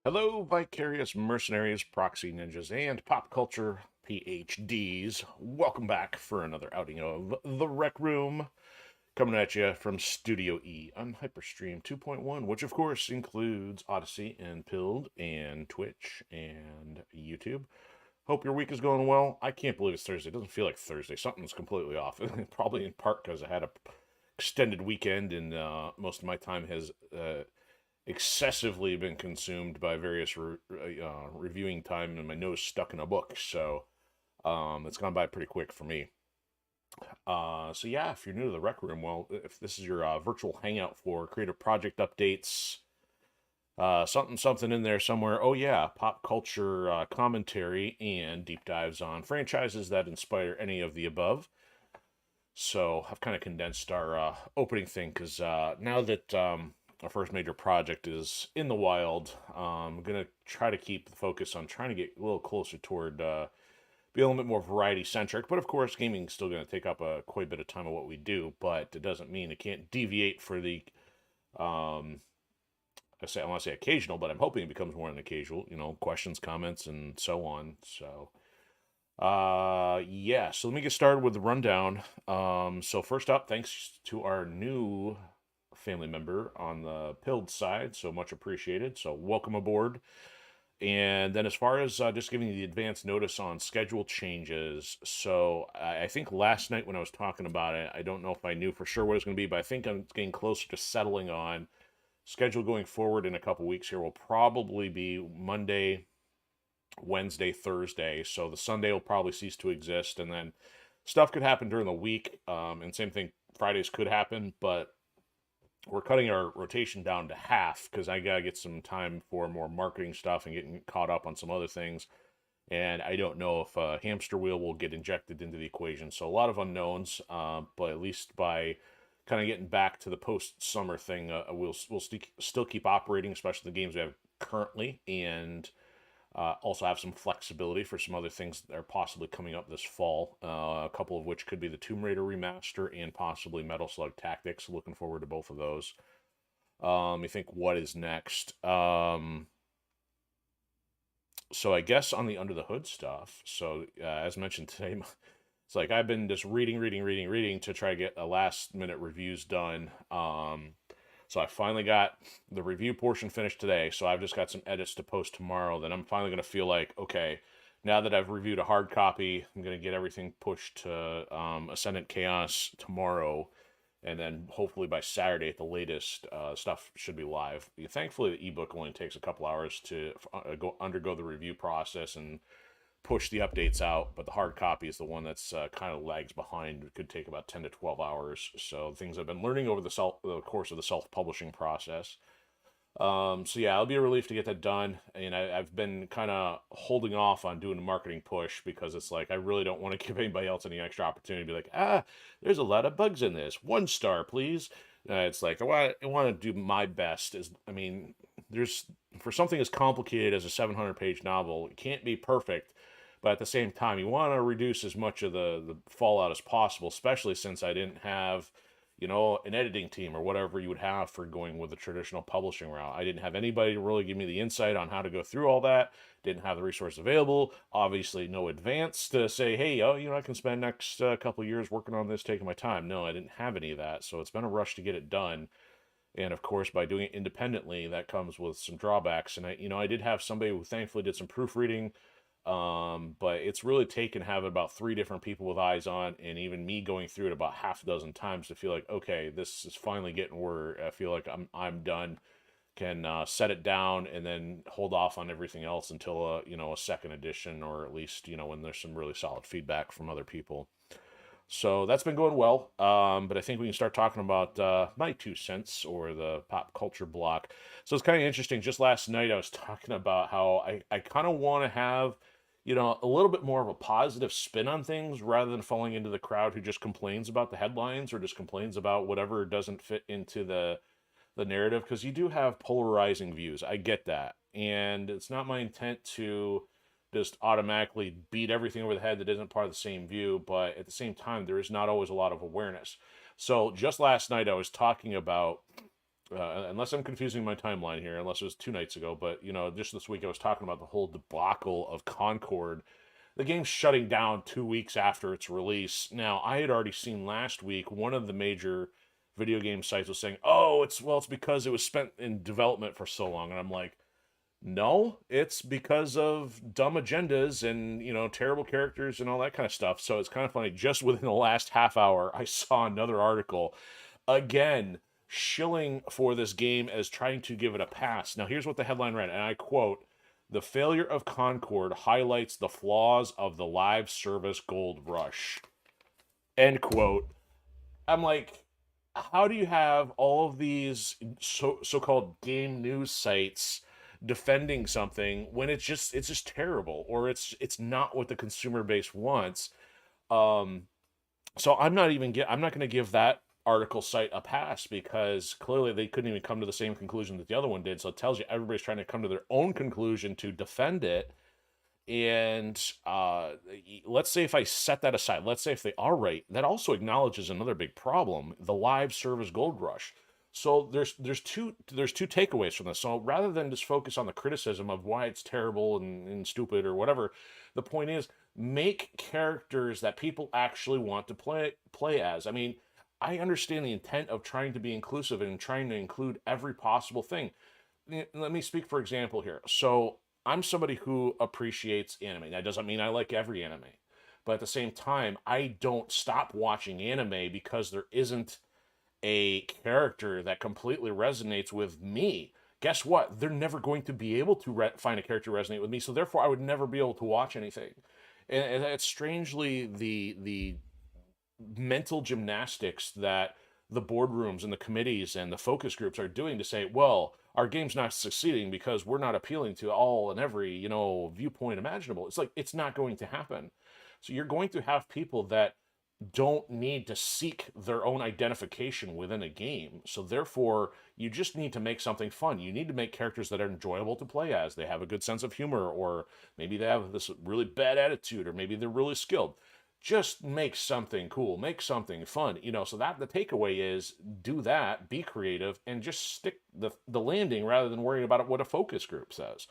Hello, vicarious mercenaries, proxy ninjas, and pop culture PhDs. Welcome back for another outing of The Rec Room, coming at you from Studio E on HyperStream 2.1, which of course includes Odysee and Pilled and Twitch and YouTube. Hope your week is going well. I can't believe it's Thursday. It doesn't feel like Thursday. Something's completely off. Probably in part because I had a extended weekend and most of my time has excessively been consumed by various reviewing time and my nose stuck in a book. So it's gone by pretty quick for me. So yeah, if you're new to the Rec Room, well, if this is your virtual hangout for creative project updates, something in there somewhere. Oh yeah, pop culture commentary and deep dives on franchises that inspire any of the above. So I've kind of condensed our opening thing because now that our first major project is in the wild, I'm going to try to keep the focus on trying to get a little closer toward be a little bit more variety centric. But of course, gaming is still going to take up quite a bit of time of what we do, but it doesn't mean it can't deviate for the um, I want to say occasional, but I'm hoping it becomes more than occasional, questions, comments, and so on. So yeah, so let me get started with the rundown. So first up, thanks to our new family member on the Pilled side, so much appreciated. So welcome aboard. And then as far as just giving you the advance notice on schedule changes, so I think last night when I was talking about it, I don't know if I knew for sure what it was going to be, but I think I'm getting closer to settling on schedule going forward in a couple weeks here will probably be Monday, Wednesday, Thursday. So the Sunday will probably cease to exist, and then stuff could happen during the week. And same thing, Fridays could happen, but we're cutting our rotation down to half because I gotta get some time for more marketing stuff and getting caught up on some other things. And I don't know if a hamster wheel will get injected into the equation. So a lot of unknowns, but at least by kind of getting back to the post-summer thing, we'll still keep operating, especially the games we have currently, and also have some flexibility for some other things that are possibly coming up this fall. A couple of which could be the Tomb Raider remaster and possibly Metal Slug Tactics. Looking forward to both of those. You think what is next? So I guess on the under the hood stuff. So as mentioned today, it's like I've been just reading to try to get a last minute reviews done. So I finally got the review portion finished today. So I've just got some edits to post tomorrow. Then I'm finally going to feel like, okay, now that I've reviewed a hard copy, I'm going to get everything pushed to Ascendant Chaos tomorrow. And then hopefully by Saturday at the latest, stuff should be live. Thankfully, the ebook only takes a couple hours to undergo the review process and push the updates out, but the hard copy is the one that's kind of lags behind. It could take about 10 to 12 hours. So things I've been learning over the course of the self-publishing process. So yeah, it'll be a relief to get that done. And I've been kind of holding off on doing a marketing push because it's like I really don't want to give anybody else any extra opportunity to be like, there's a lot of bugs in this. 1 star, please. It's like I want to do my best. There's for something as complicated as a 700-page novel, it can't be perfect. But at the same time, you want to reduce as much of the fallout as possible, especially since I didn't have, an editing team or whatever you would have for going with the traditional publishing route. I didn't have anybody to really give me the insight on how to go through all that. Didn't have the resource available. Obviously, no advance to say, hey, I can spend next couple of years working on this, taking my time. No, I didn't have any of that. So it's been a rush to get it done. And of course, by doing it independently, that comes with some drawbacks. And I did have somebody who thankfully did some proofreading. But it's really taken having about 3 different people with eyes on, and even me going through it about half a dozen times to feel like, okay, this is finally getting where I feel like I'm done. Can set it down and then hold off on everything else until a second edition, or at least when there's some really solid feedback from other people. So that's been going well. But I think we can start talking about my 2 cents or the pop culture block. So it's kind of interesting. Just last night I was talking about how I kind of want to have a little bit more of a positive spin on things rather than falling into the crowd who just complains about the headlines or just complains about whatever doesn't fit into the narrative, because you do have polarizing views. I get that. And it's not my intent to just automatically beat everything over the head that isn't part of the same view, but at the same time, there is not always a lot of awareness. So just last night, I was talking about unless I'm confusing my timeline here, unless it was 2 nights ago, but just this week I was talking about the whole debacle of Concord. The game's shutting down 2 weeks after its release. Now, I had already seen last week one of the major video game sites was saying, "Oh, it's because it was spent in development for so long," and I'm like, no, it's because of dumb agendas and terrible characters and all that kind of stuff. So it's kind of funny. Just within the last half hour, I saw another article again shilling for this game as trying to give it a pass. Now, here's what the headline read, and I quote: "The failure of Concord highlights the flaws of the live service gold rush." End quote. I'm like, how do you have all of these so-called game news sites defending something when it's just terrible, or it's not what the consumer base wants? Um, so I'm not going to give that article site a pass because clearly they couldn't even come to the same conclusion that the other one did. So it tells you everybody's trying to come to their own conclusion to defend it. And let's say if I set that aside, let's say if they are right, that also acknowledges another big problem: the live service gold rush. So there's two takeaways from this. So rather than just focus on the criticism of why it's terrible and stupid or whatever, the point is make characters that people actually want to play as. I mean, I understand the intent of trying to be inclusive and trying to include every possible thing. Let me speak for example here. So I'm somebody who appreciates anime. That doesn't mean I like every anime, but at the same time, I don't stop watching anime because there isn't a character that completely resonates with me. Guess what? They're never going to be able to find a character resonate with me, so therefore I would never be able to watch anything. And it's strangely the mental gymnastics that the boardrooms and the committees and the focus groups are doing to say, well, our game's not succeeding because we're not appealing to all and every, viewpoint imaginable. It's like, it's not going to happen. So you're going to have people that don't need to seek their own identification within a game. So therefore, you just need to make something fun. You need to make characters that are enjoyable to play as. They have a good sense of humor, or maybe they have this really bad attitude, or maybe they're really skilled. Just make something cool, make something fun, so that the takeaway is do that, be creative, and just stick the landing rather than worrying about what a focus group says.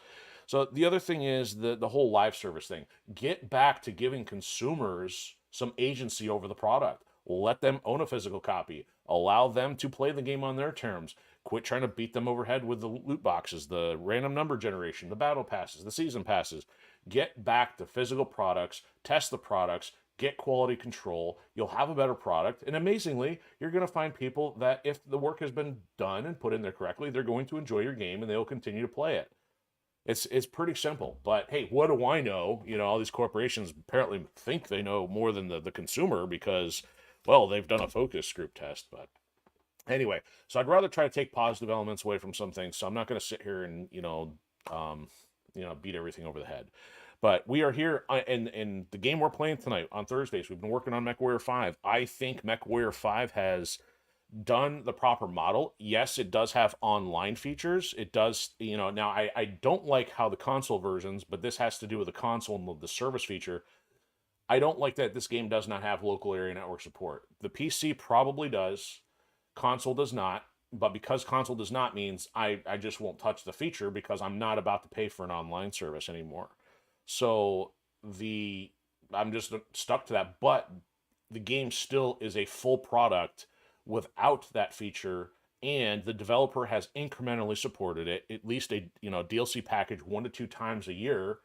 So the other thing is the whole live service thing. Get back to giving consumers some agency over the product. Let them own a physical copy. Allow them to play the game on their terms. Quit trying to beat them overhead with the loot boxes, the random number generation, the battle passes, the season passes. Get back to physical products, test the products, get quality control. You'll have a better product. And amazingly, you're going to find people that if the work has been done and put in there correctly, they're going to enjoy your game and they'll continue to play it. It's pretty simple. But hey, what do I know? All these corporations apparently think they know more than the consumer because, well, they've done a focus group test. But anyway, so I'd rather try to take positive elements away from some things. So I'm not going to sit here and beat everything over the head. But we are here, and the game we're playing tonight on Thursdays. We've been working on MechWarrior 5. I think MechWarrior 5 has done the proper model. Yes, it does have online features. It does, now I don't like how the console versions, but this has to do with the console and the service feature. I don't like that this game does not have local area network support. The PC probably does, console does not, but because console does not means I just won't touch the feature because I'm not about to pay for an online service anymore. So I'm just stuck to that, but the game still is a full product without that feature, and the developer has incrementally supported it, at least a DLC package 1 to 2 times a year.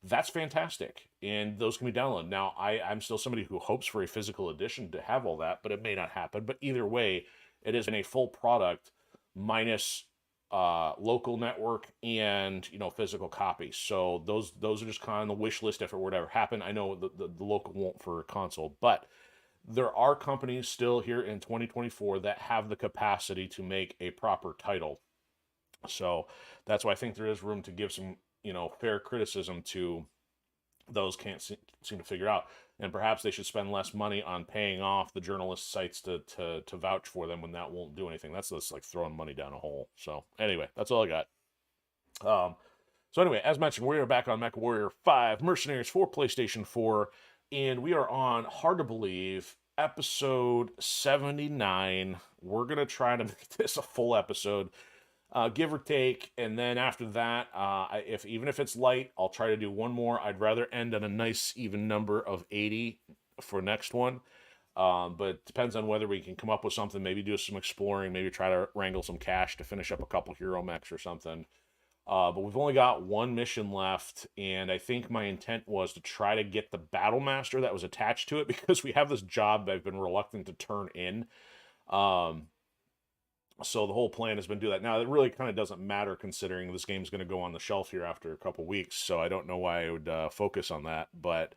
That's fantastic, and those can be downloaded. Now, I'm still somebody who hopes for a physical edition to have all that, but it may not happen. But either way, it is in a full product minus local network and physical copies. So those are just kind of the wish list if it were to ever happen. I know the local won't for console, but there are companies still here in 2024 that have the capacity to make a proper title. So that's why I think there is room to give some fair criticism to those can't seem to figure out. And perhaps they should spend less money on paying off the journalist sites to vouch for them when that won't do anything. That's just like throwing money down a hole. So anyway, that's all I got. So anyway, as mentioned, we are back on MechWarrior 5 Mercenaries for PlayStation 4, and we are on, hard to believe, episode 79. We're going to try to make this a full episode, give or take. And then after that, even if it's light, I'll try to do one more. I'd rather end on a nice even number of 80 for next one. But it depends on whether we can come up with something, maybe do some exploring, maybe try to wrangle some cash to finish up a couple hero mechs or something. But we've only got one mission left, and I think my intent was to try to get the Battle Master that was attached to it, because we have this job I've been reluctant to turn in. So the whole plan has been to do that. Now, it really kind of doesn't matter, considering this game's going to go on the shelf here after a couple weeks, so I don't know why I would focus on that. But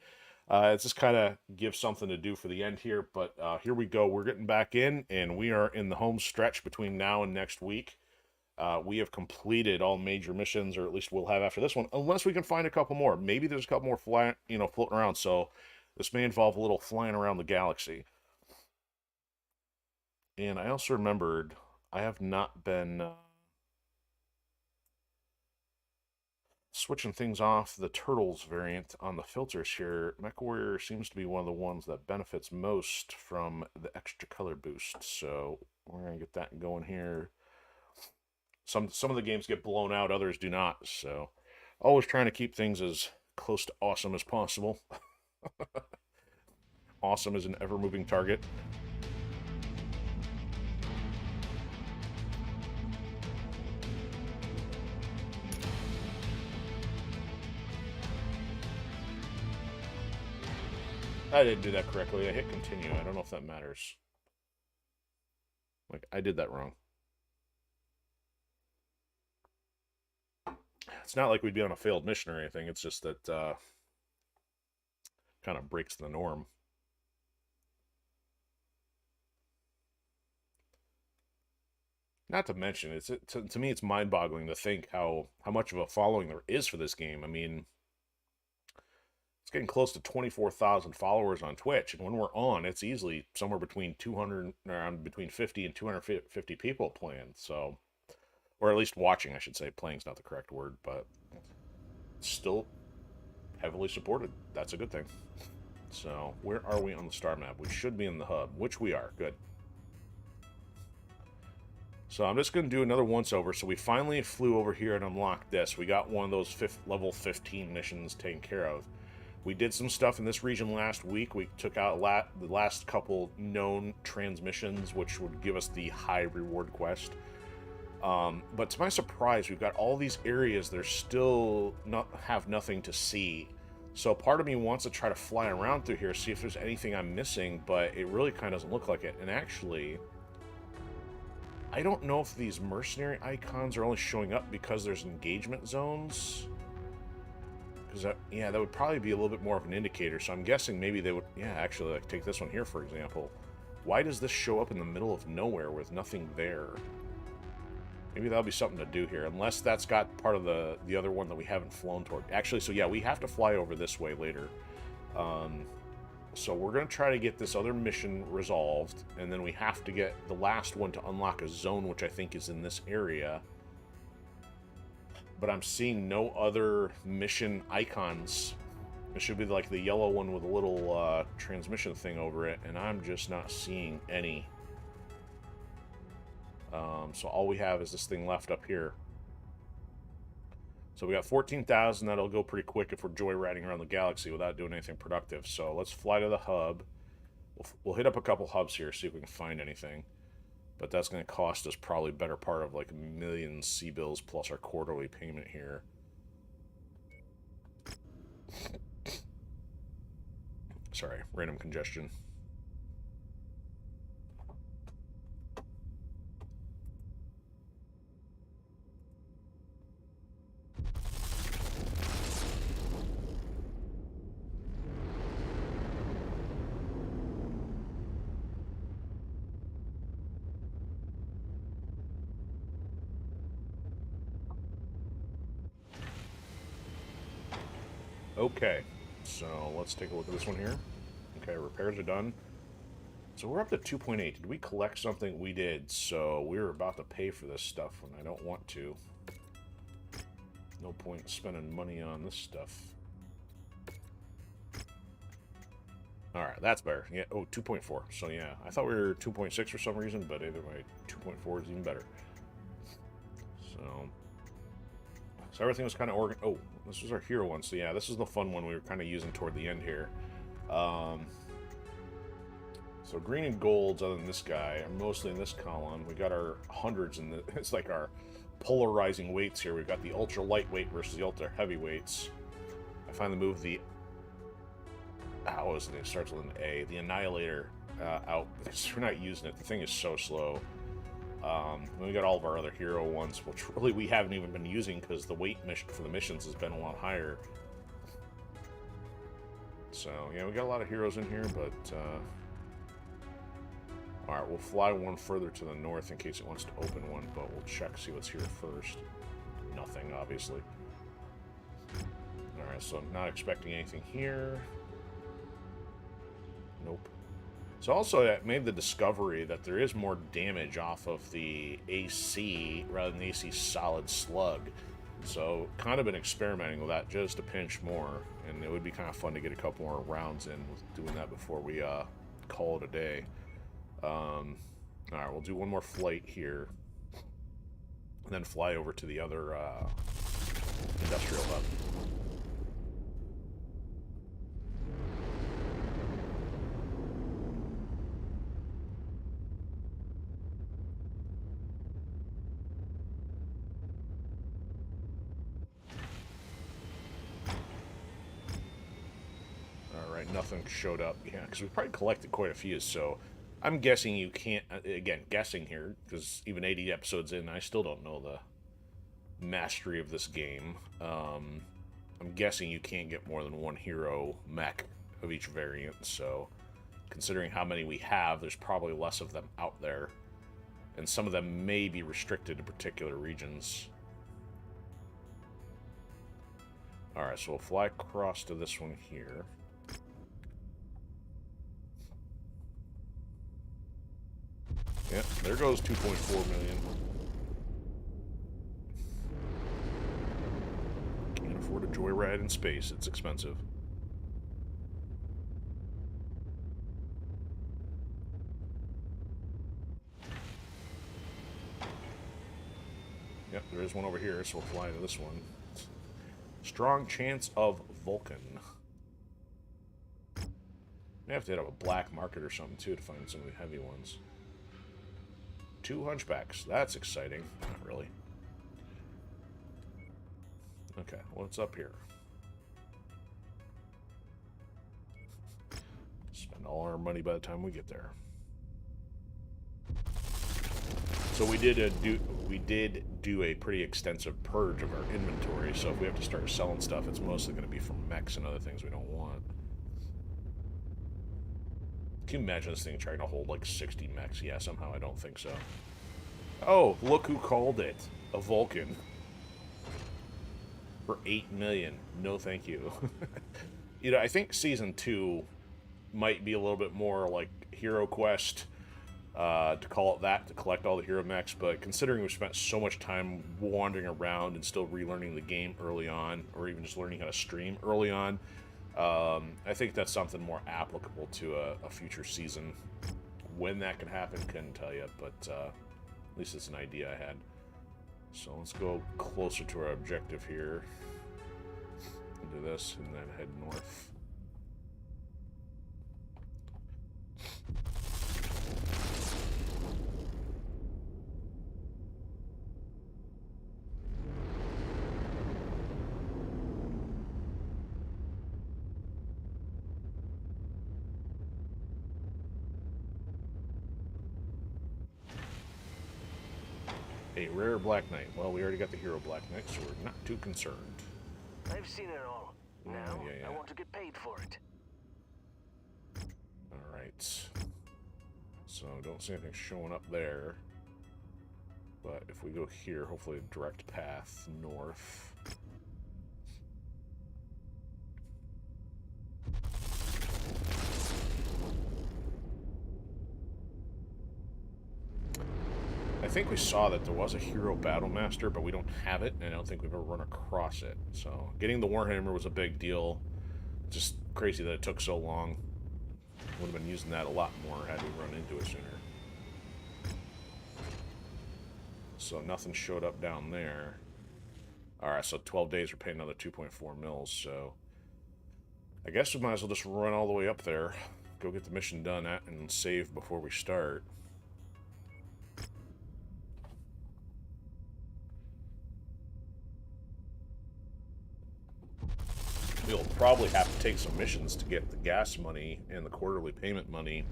it's just kind of give something to do for the end here. But here we go. We're getting back in, and we are in the home stretch between now and next week. We have completed all major missions, or at least we'll have after this one, unless we can find a couple more. Maybe there's a couple more floating around. So this may involve a little flying around the galaxy. And I also remembered I have not been switching things off the Turtles variant on the filters here. MechWarrior seems to be one of the ones that benefits most from the extra color boost. So we're going to get that going here. Some of the games get blown out, others do not. So always trying to keep things as close to awesome as possible. Awesome is an ever-moving target. I didn't do that correctly. I hit continue. I don't know if that matters. Like, I did that wrong. It's not like we'd be on a failed mission or anything. It's just that kind of breaks the norm. Not to mention, to me, it's mind-boggling to think how much of a following there is for this game. I mean, it's getting close to 24,000 followers on Twitch, and when we're on, it's easily somewhere between 50 and 250 people playing. So, or at least watching, I should say. Playing's not the correct word, but still heavily supported. That's a good thing. So, where are we on the star map? We should be in the hub, which we are. Good. So I'm just going to do another once-over. So we finally flew over here and unlocked this. We got one of those level 15 missions taken care of. We did some stuff in this region last week. We took out the last couple known transmissions, which would give us the high reward quest. But to my surprise, we've got all these areas that are still have nothing to see. So part of me wants to try to fly around through here, see if there's anything I'm missing, but it really kind of doesn't look like it. And actually, I don't know if these mercenary icons are only showing up because there's engagement zones. Because, yeah, that would probably be a little bit more of an indicator. So I'm guessing maybe they would, yeah, actually, like, take this one here, for example. Why does this show up in the middle of nowhere with nothing there? Maybe that'll be something to do here, unless that's got part of the other one that we haven't flown toward. Actually, so yeah, we have to fly over this way later. So we're going to try to get this other mission resolved, and then we have to get the last one to unlock a zone, which I think is in this area. But I'm seeing no other mission icons. It should be like the yellow one with a little transmission thing over it, and I'm just not seeing any. So all we have is this thing left up here. So we got 14,000. That'll go pretty quick if we're joyriding around the galaxy without doing anything productive. So let's fly to the hub. We'll hit up a couple hubs here, see if we can find anything. But that's going to cost us probably better part of like 1 million C-bills plus our quarterly payment here. Sorry, random congestion. Okay, so let's take a look at this one here. Okay, repairs are done. So we're up to 2.8. Did we collect something? We did. So we're about to pay for this stuff when I don't want to. No point spending money on this stuff. Alright, that's better. Yeah, oh, 2.4. So yeah, I thought we were 2.6 for some reason, but either way, 2.4 is even better. So everything was kind of oh, this was our hero one. So yeah, this is the fun one we were kind of using toward the end here. So green and golds, other than this guy, are mostly in this column. We got our hundreds in the, it's like our polarizing weights here. We've got the ultra lightweight versus the ultra heavyweights. I finally moved the, what was it? It starts with an A. The Annihilator out because we're not using it. The thing is so slow. Then we got all of our other hero ones, which really we haven't even been using because the weight mission for the missions has been a lot higher. So yeah, we got a lot of heroes in here, but all right, we'll fly one further to the north in case it wants to open one, but we'll check, see what's here first. Nothing, obviously. All right, so I'm not expecting anything here. Nope. So also I made the discovery that there is more damage off of the AC rather than the AC solid slug. So kind of been experimenting with that just a pinch more, and it would be kind of fun to get a couple more rounds in with doing that before we call it a day. Alright, we'll do one more flight here, and then fly over to the other industrial hub. Alright, nothing showed up. Yeah, because we probably collected quite a few, so I'm guessing you can't, again, guessing here, because even 80 episodes in, I still don't know the mastery of this game. I'm guessing you can't get more than one hero mech of each variant, so considering how many we have, there's probably less of them out there, and some of them may be restricted to particular regions. Alright, so we'll fly across to this one here. Yep, there goes 2.4 million. Can't afford a joyride in space, it's expensive. Yep, there is one over here, so we'll fly to this one. Strong chance of Vulcan. May have to hit up a black market or something too to find some of the heavy ones. 2 hunchbacks. That's exciting. Not really. Okay, what's up here? Spend all our money by the time we get there. So we did do a pretty extensive purge of our inventory, so if we have to start selling stuff, it's mostly going to be from mechs and other things we don't want. Can you imagine this thing trying to hold like 60 mechs? Yeah, somehow I don't think so. Oh, look who called it. A Vulcan. For 8 million. No thank you. You know, I think Season 2 might be a little bit more like Hero Quest, to call it that, to collect all the hero mechs, but considering we spent so much time wandering around and still relearning the game early on, or even just learning how to stream early on, I think that's something more applicable to a future season. When that can happen, couldn't tell you, but at least it's an idea I had. So let's go closer to our objective here. Do this and then head north. A rare Black Knight. Well, we already got the hero Black Knight, so we're not too concerned. I've seen it all. Now, I want to get paid for it. Alright. So, don't see anything showing up there. But if we go here, hopefully a direct path north. I think we saw that there was a hero battle master, but we don't have it, and I don't think we've ever run across it. So getting the Warhammer was a big deal. Just crazy that it took so long. Would have been using that a lot more had we run into it sooner. So nothing showed up down there. Alright, so 12 days we're paying another 2.4 mils, so I guess we might as well just run all the way up there, go get the mission done and save before we start. We'll probably have to take some missions to get the gas money and the quarterly payment money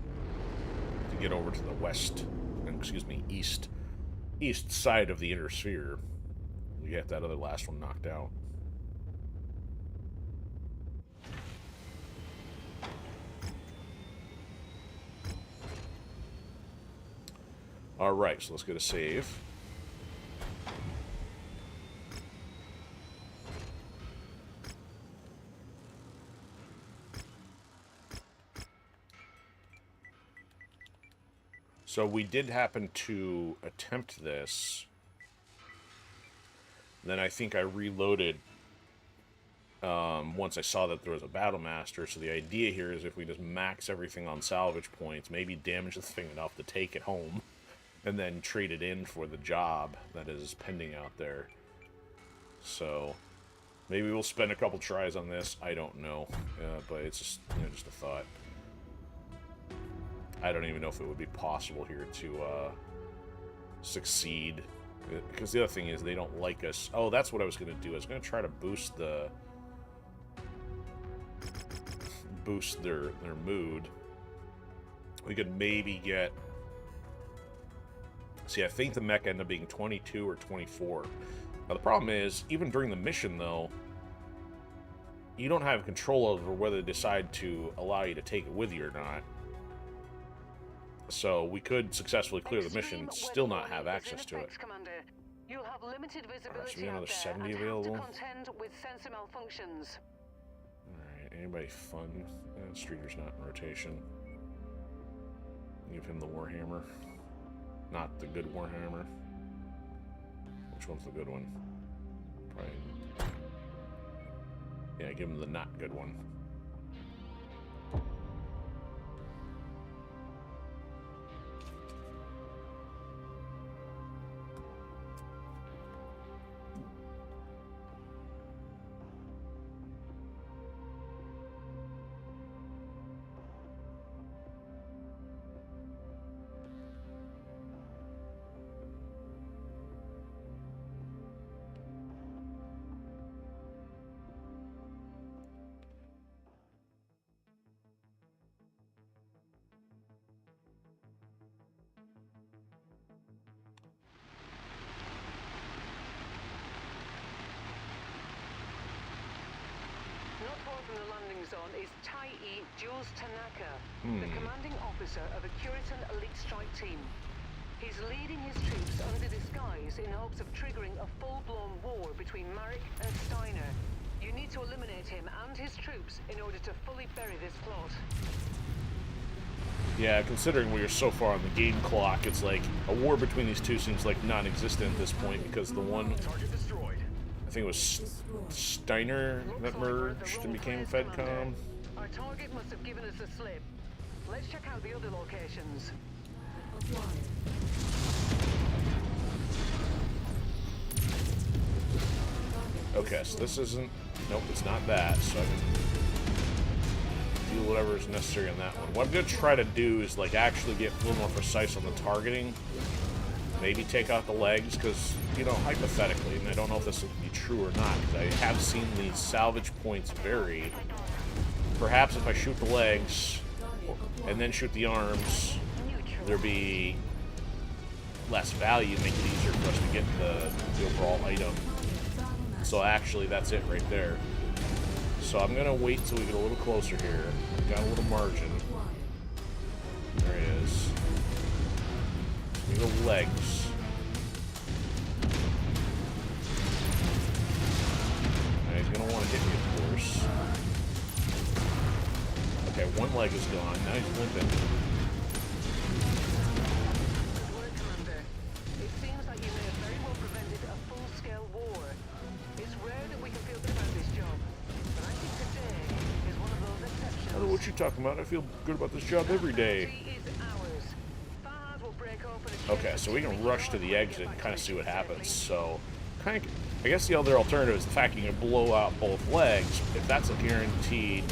to get over to the west, excuse me, east side of the inner sphere. We get that other last one knocked out. Alright, so let's get a save. So we did happen to attempt this. Then I think I reloaded once I saw that there was a Battle Master. So the idea here is if we just max everything on salvage points, maybe damage the thing enough to take it home, and then trade it in for the job that is pending out there. So maybe we'll spend a couple tries on this. I don't know, but it's just, you know, just a thought. I don't even know if it would be possible here to succeed. Because the other thing is they don't like us. Oh, that's what I was going to do. I was going to try to boost their mood. We could maybe get... See, I think the mech ended up being 22 or 24. Now, the problem is, even during the mission, though, you don't have control over whether they decide to allow you to take it with you or not. So we could successfully clear the mission, still not have access to it. You'll have limited visibility so we got another 70 available. Alright, anybody fun? Streeter's not in rotation. Give him the Warhammer. Not the good Warhammer. Which one's the good one? Probably. Yeah, give him the not good one. Not far from the landing zone is Tai-E Jules Tanaka, the commanding officer of a Curitan elite strike team. He's leading his troops under disguise in hopes of triggering a full-blown war between Marek and Steiner. You need to eliminate him and his troops in order to fully bury this plot. Yeah, considering we are so far on the game clock, it's like a war between these two seems like non-existent at this point because the one... I think it was Steiner that merged and became FedCom. Our target must have given us a slip. Let's check out the other locations. Okay, so this isn't... Nope, it's not that, so I can do whatever is necessary on that one. What I'm going to try to do is like actually get a little more precise on the targeting. Maybe take out the legs, because, you know, hypothetically, and I don't know if this will be true or not, because I have seen these salvage points vary. Perhaps if I shoot the legs, and then shoot the arms, there'll be less value, make it easier for us to get the overall item. So actually, that's it right there. So I'm going to wait till we get a little closer here. Got a little margin. There he is. The legs. Now he's gonna want to hit me, of course. Okay, one leg is gone. Now he's limping. Good work, Commander. It seems like you may have very well prevented a full-scale war. It's rare that we can feel good about this job, but I think today is one of those exceptions. Although we'll what you talking about. I feel good about this job every day. Okay, so we can rush to the exit and kind of see what happens. So, I guess the other alternative is the fact you can blow out both legs. If that's a guaranteed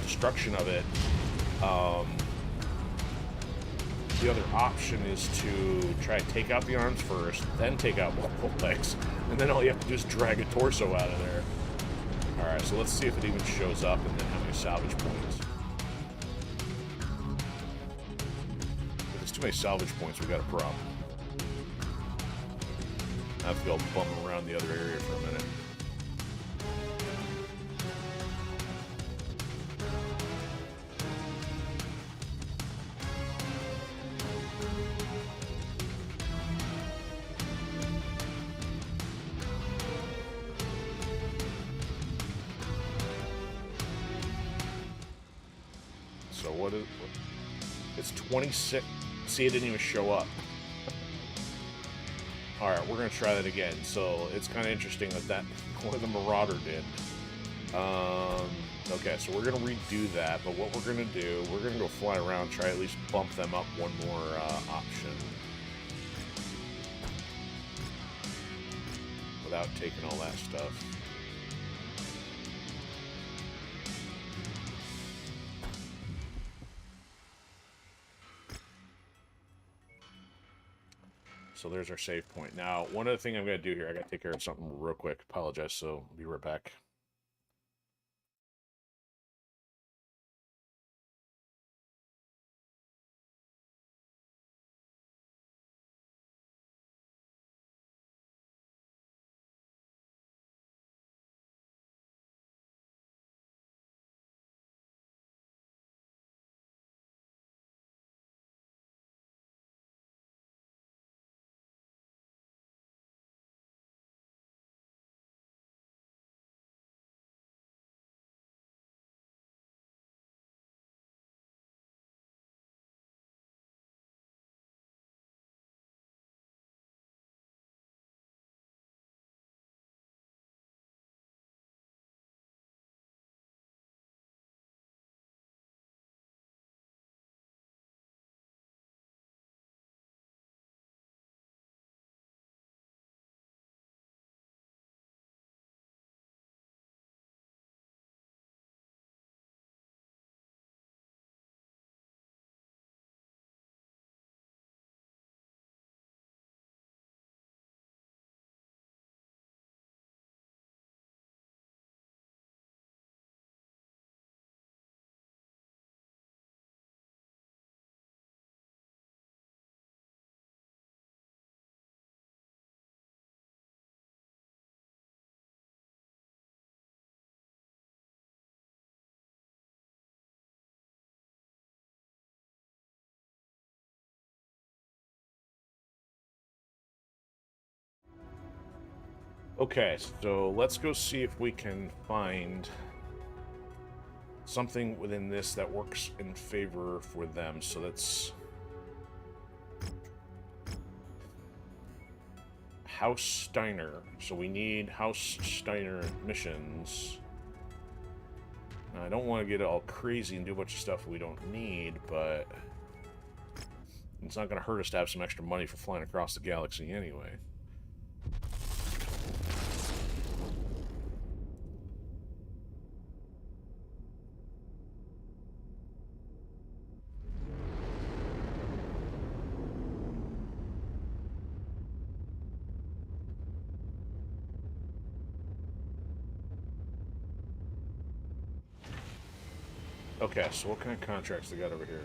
destruction of it, the other option is to try to take out the arms first, then take out both legs, and then all you have to do is drag a torso out of there. Alright, so let's see if it even shows up and then how many salvage points. If there's too many salvage points, we got a problem. I have to go bum around the other area for a minute. So what is... It's 26. See, it didn't even show up. Alright, we're going to try that again. So, it's kind of interesting that what the Marauder did. Okay, so we're going to redo that, but what we're going to do, we're going to go fly around, try at least bump them up one more option. Without taking all that stuff. So there's our save point. Now, one other thing I'm going to do here, I got to take care of something real quick. Apologize, so I'll be right back. Okay, so let's go see if we can find something within this that works in favor for them. So that's House Steiner. So we need House Steiner missions. Now, I don't want to get all crazy and do a bunch of stuff we don't need, but it's not going to hurt us to have some extra money for flying across the galaxy anyway. Okay, so what kind of contracts they got over here?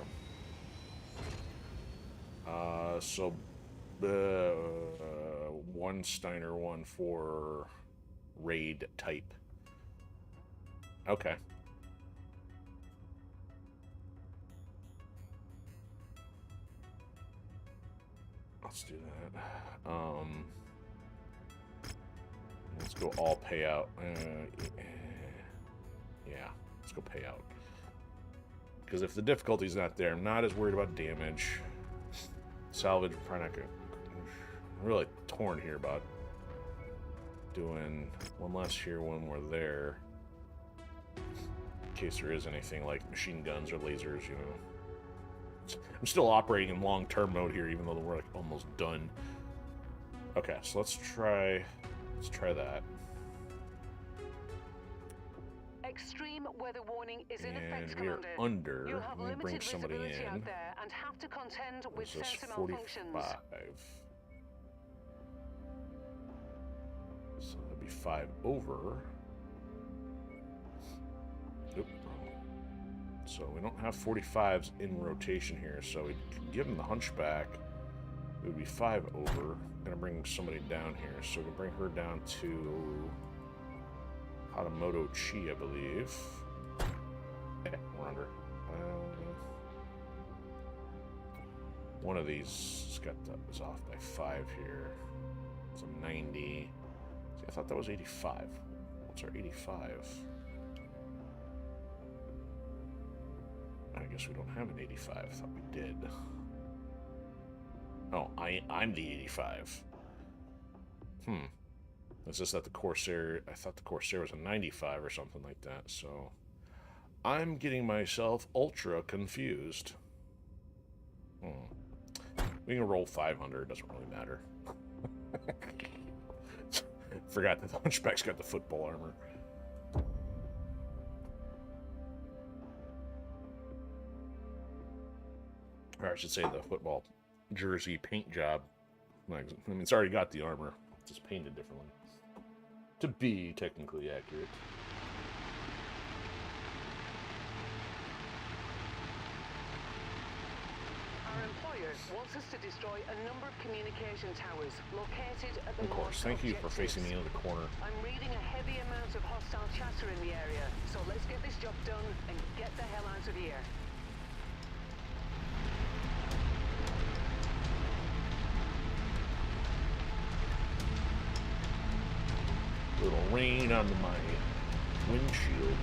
One Steiner, one for raid type. Okay. Let's do that. Let's go all payout. Yeah, let's go payout. Because if the difficulty's not there, I'm not as worried about damage. Salvage, we're probably not gonna... I'm really torn here about doing one less here, one more there. case there is anything like machine guns or lasers, you know. I'm still operating in long-term mode here, even though we're like almost done. Okay, so let's try that. Extreme weather warning is in effect, And we are Commander. under. You have Let me bring limited somebody visibility in. out there and have to contend with This is sensor 45. malfunctions. So that'd be 5 over. Nope. So we don't have 45s in rotation here, so we could give him the hunchback. It would be 5 over. I'm gonna bring somebody down here, so we can bring her down to Hatamoto Chi, I believe. Yeah, we're under. One of these is off by 5 here. It's a 90. See, I thought that was 85. What's our 85? I guess we don't have an 85. I thought we did. Oh, I'm the 85. It's just that the Corsair, I thought the Corsair was a 95 or something like that, so I'm getting myself ultra confused. We can roll 500, it doesn't really matter. Forgot that the Hunchback's got the football armor. Or I should say the football jersey paint job. I mean, it's already got the armor, it's just painted differently. To be technically accurate. Our employer wants us to destroy a number of communication towers located at the Of course, thank you for facing me into the corner. I'm reading a heavy amount of hostile chatter in the area, so let's get this job done and get the hell out of here. Little rain on my windshield.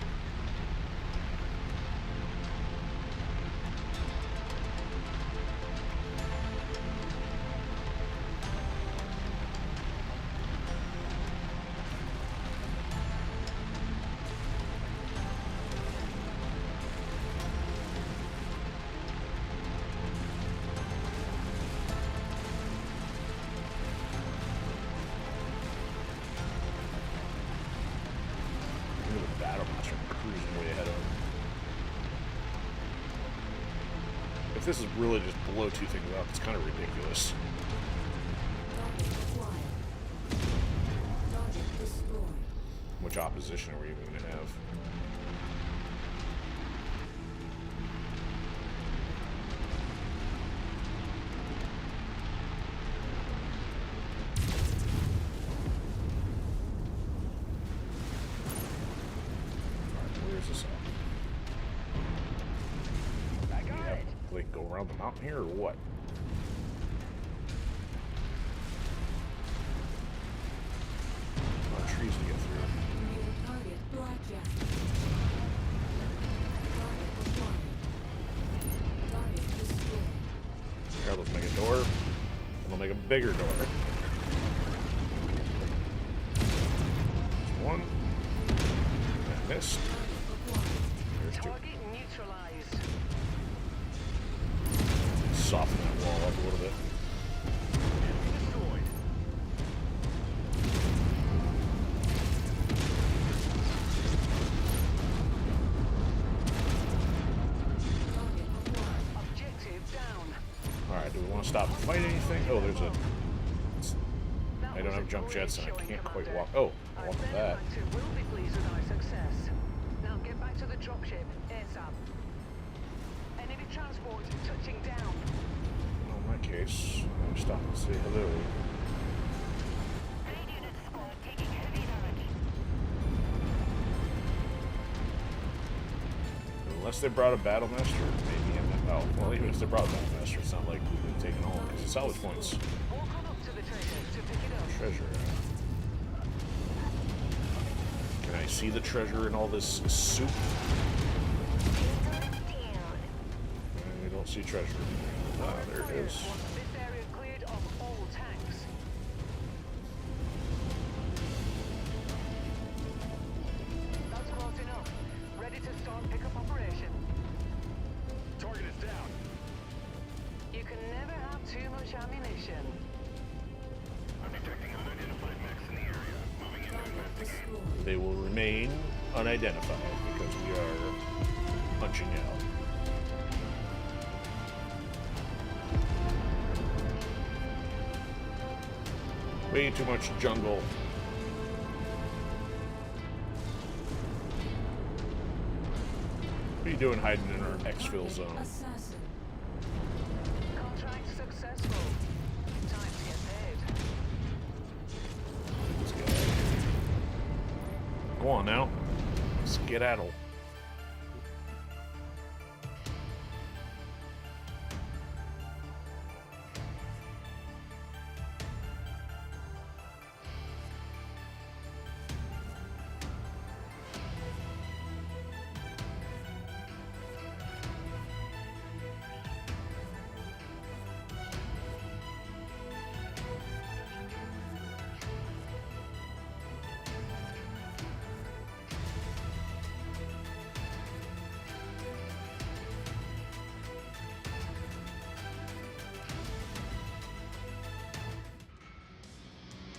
If this is really just blow two things up, it's kind of ridiculous. Which opposition are we even going to have? Around the mountain here, or what? Trees to get through. Here, let's make a door, and we'll make a bigger door. There's one. I missed. There's two. Soften that wall up a little bit. Objective down. Alright, do we want to stop and fight anything? Oh, there's a... I don't have jump jets and I can't quite walk... Oh, I walk with that. Will be pleased with our success. Now get back to the dropship ASAP. Enemy transport touching down. In that case, I'll stop and say hello. Main unit squad taking heavy damage. Unless they brought a battle master, maybe I'm not. Oh, well, even if they brought a battle master, it's not like we've been taking home because it's salvage points. Walk on up to the treasure to pick it up. Treasure. Can I see the treasure in all this soup? We don't see treasure. Ah, there it is. This area cleared of all tanks. That's close enough. Ready to start They will remain unidentified because we are punching out. Way too much jungle. What are you doing hiding in our exfil zone? Contract successful. Time to get paid. Let's get out. Go on now. Skedaddle.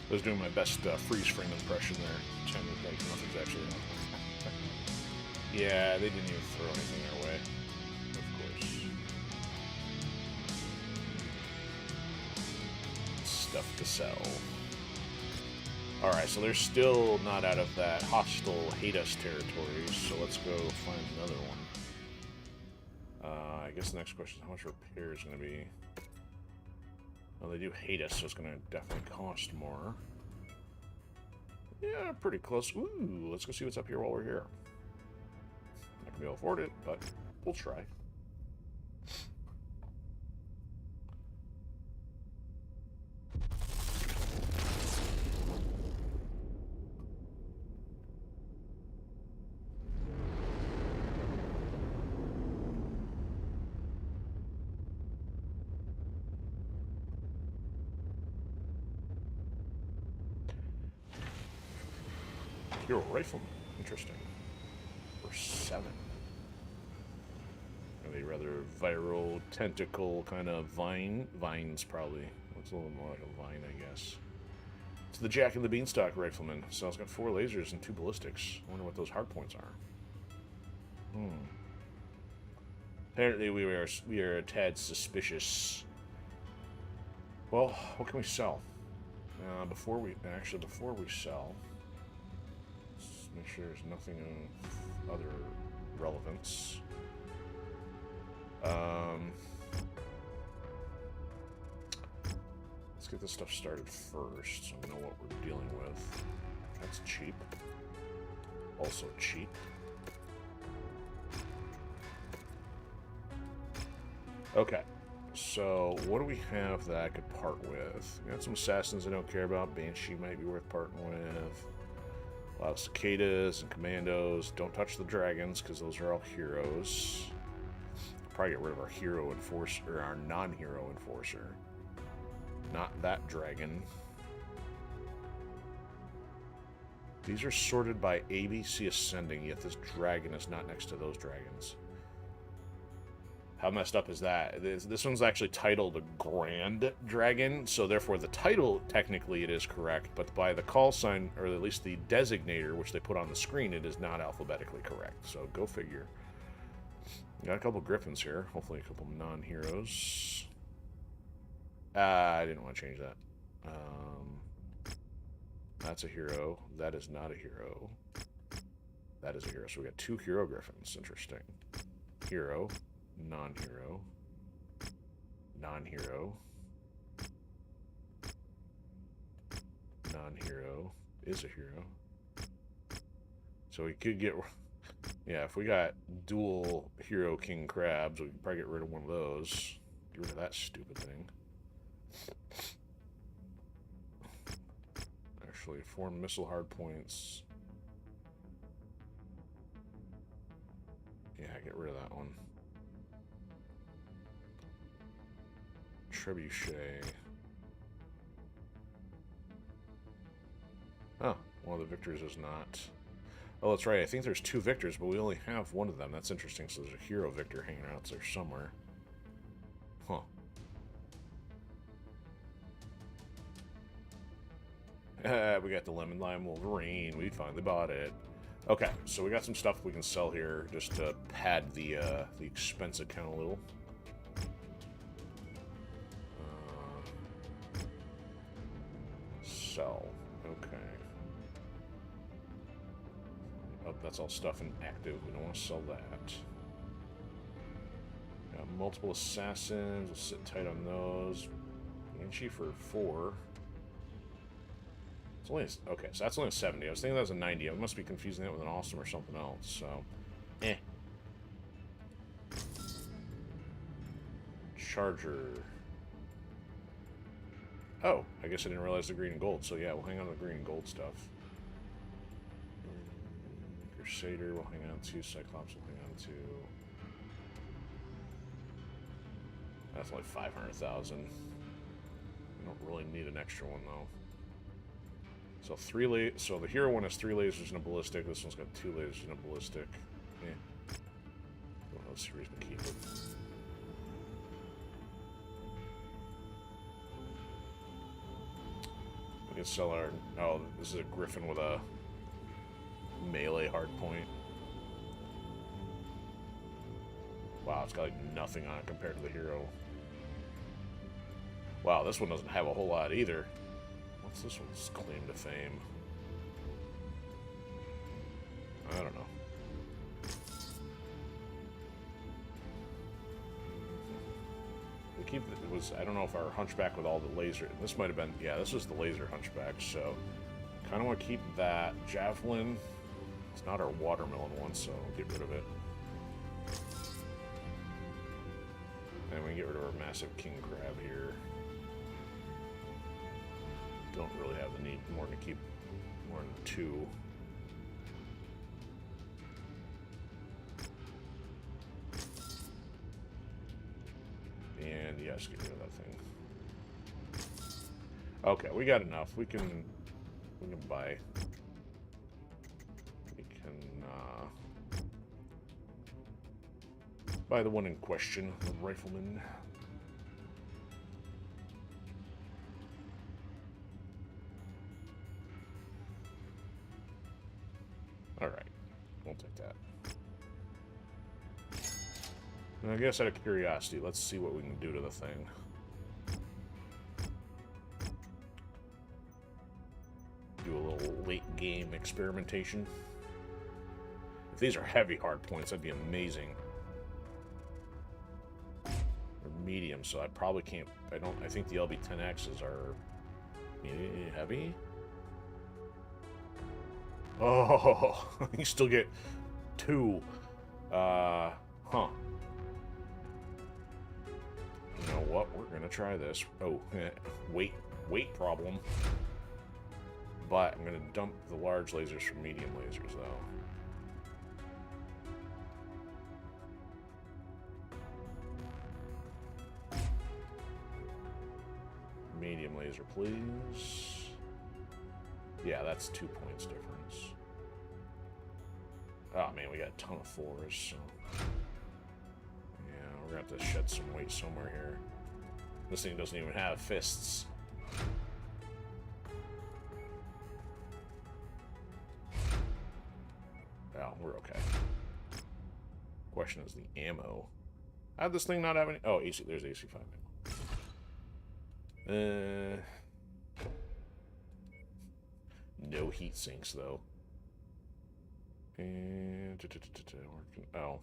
I was doing my best freeze frame impression there. Pretending like nothing's actually happening. Yeah, they didn't even throw anything our way. Of course. Stuff to sell. Alright, so they're still not out of that hostile hate us territory, so let's go find another one. I guess the next question is how much repair is going to be. Well, they do hate us, so it's going to definitely cost more. Yeah, pretty close. Ooh, let's go see what's up here while we're here. Not going to be able to afford it, but we'll try. You're a rifleman. Interesting. For 7. Are they rather viral, tentacle kind of vine? Vines, probably. Looks a little more like a vine, I guess. It's the Jack and the Beanstalk rifleman. So it's got 4 lasers and 2 ballistics. I wonder what those hard points are. Apparently we are a tad suspicious. Well, what can we sell? Before we sell, let's make sure there's nothing of other relevance. Let's get this stuff started first, so we know what we're dealing with. That's cheap. Also cheap. Okay, so what do we have that I could part with? We got some assassins I don't care about. Banshee might be worth parting with. A lot of cicadas and commandos. Don't touch the dragons, because those are all heroes. Probably get rid of our hero enforcer, or our non-hero enforcer. Not that dragon. These are sorted by ABC ascending, yet this dragon is not next to those dragons. How messed up is that? This one's actually titled a Grand Dragon, so therefore the title, technically, it is correct, but by the call sign, or at least the designator, which they put on the screen, it is not alphabetically correct. So go figure. Got a couple griffins here. Hopefully a couple non-heroes. I didn't want to change that. That's a hero. That is not a hero. That is a hero. So we got 2 hero griffins. Interesting. Hero. Non-hero. Non-hero. Non-hero is a hero. So we could get... Yeah, if we got dual hero king crabs, we could probably get rid of one of those. Get rid of that stupid thing. Actually, 4 missile hardpoints. Yeah, get rid of that one. Trebuchet. Oh, one of the victors is not. Oh, that's right. I think there's 2 victors, but we only have one of them. That's interesting. So there's a hero victor hanging out there somewhere. Huh. We got the Lemon Lime Wolverine. We finally bought it. Okay, so we got some stuff we can sell here just to pad the expense account a little. Sell. Okay. Oh, that's all stuff inactive. We don't want to sell that. Got multiple assassins. We'll sit tight on those. Banshee for 4. It's only okay, so that's only a 70. I was thinking that was a 90. I must be confusing that with an awesome or something else. So, Charger. Oh, I guess I didn't realize the green and gold. So yeah, we'll hang on to the green and gold stuff. Crusader we'll hang on to. Cyclops we'll hang on to. That's only 500,000. I don't really need an extra one though. So so the hero one has 3 lasers and a ballistic. This one's got 2 lasers and a ballistic. Well, let's see where we can keep it. We can sell our. Oh, this is a Griffin with a melee hardpoint. Wow, it's got like nothing on it compared to the hero. Wow, this one doesn't have a whole lot either. What's this one's claim to fame? I don't know. We keep it was I don't know if our hunchback with all the laser. This might have been this was the laser hunchback. So kind of want to keep that javelin. It's not our watermelon one, so I'll get rid of it. And we can get rid of our massive king crab here. Don't really have the need more to keep more than 2. And yes, get rid of that thing. Okay, we got enough. We can buy. We can buy the one in question, the rifleman. Alright, we'll take that. And I guess out of curiosity, let's see what we can do to the thing. Do a little late game experimentation. If these are heavy hard points, that'd be amazing. They're medium, so I probably can't. I think the LB-10Xs are heavy. Oh, you still get 2. Huh. You know what? We're gonna try this. Oh, weight problem. But I'm gonna dump the large lasers for medium lasers, though. Medium laser, please. Yeah, that's 2 points difference. Oh man, we got a ton of 4s, so... Yeah, we're gonna have to shed some weight somewhere here. This thing doesn't even have fists. Oh, we're okay. Question is the ammo. How'd this thing not have any... Oh, AC, there's AC5 ammo. No heat sinks, though. And... Oh.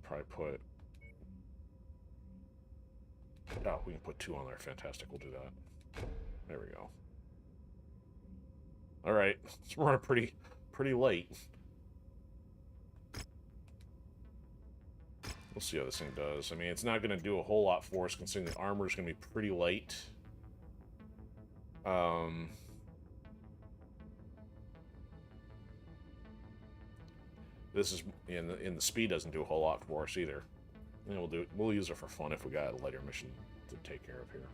Probably put... Oh, we can put 2 on there. Fantastic, we'll do that. There we go. Alright, it's running pretty late. We'll see how this thing does. I mean, it's not going to do a whole lot for us, considering the armor is going to be pretty light. This is in the speed doesn't do a whole lot for us either. And we'll use it for fun if we got a lighter mission to take care of here.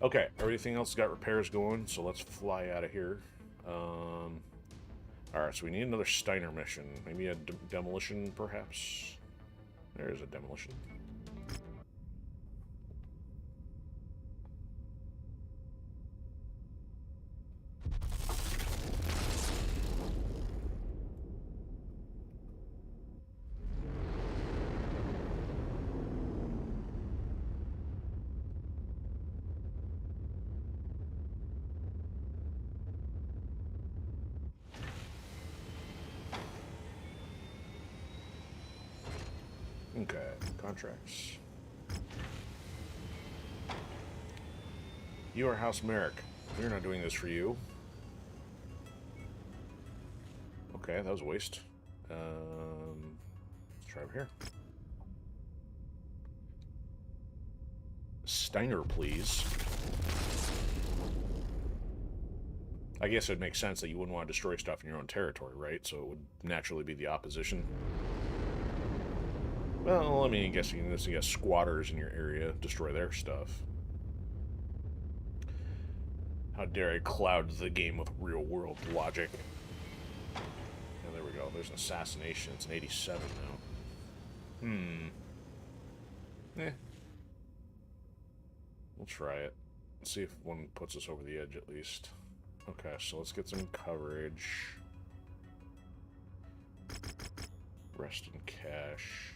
Okay, everything else got repairs going, so let's fly out of here. Alright, so we need another Steiner mission. Maybe a demolition, perhaps? There's a demolition. Contracts. You are House Merrick. We're not doing this for you. Okay, that was a waste. Let's try over here. Steiner, please. I guess it would make sense that you wouldn't want to destroy stuff in your own territory, right? So it would naturally be the opposition. Well, I mean, I guess you can just get squatters in your area, destroy their stuff. How dare I cloud the game with real-world logic. Yeah, there we go. There's an assassination. It's an 87 now. We'll try it. Let's see if one puts us over the edge at least. Okay, so let's get some coverage. Rest in cash.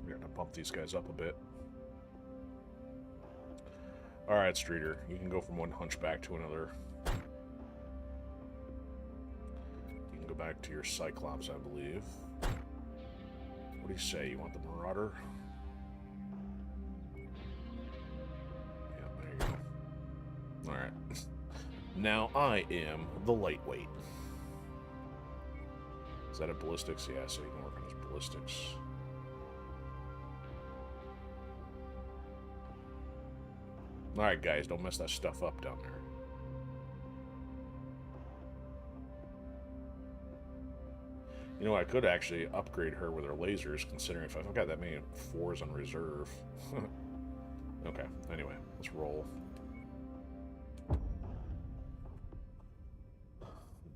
We're gonna bump these guys up a bit. Alright, Streeter, you can go from one hunchback to another. You can go back to your Cyclops, I believe. What do you say? You want the Marauder? Yeah, there you go. Alright. Now I am the lightweight. Is that a ballistics? Yeah, so you can work on his ballistics. Alright, guys, don't mess that stuff up down there. You know, I could actually upgrade her with her lasers, considering if I've got that many 4s on reserve. Okay, anyway, let's roll.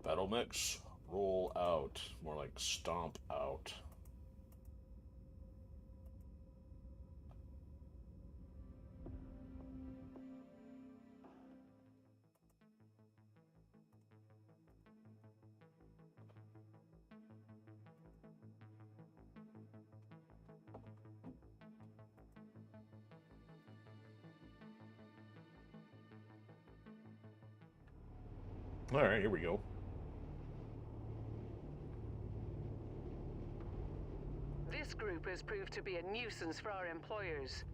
Battle mix, roll out. More like stomp out. Alright, here we go. This group has proved to be a nuisance for our employers.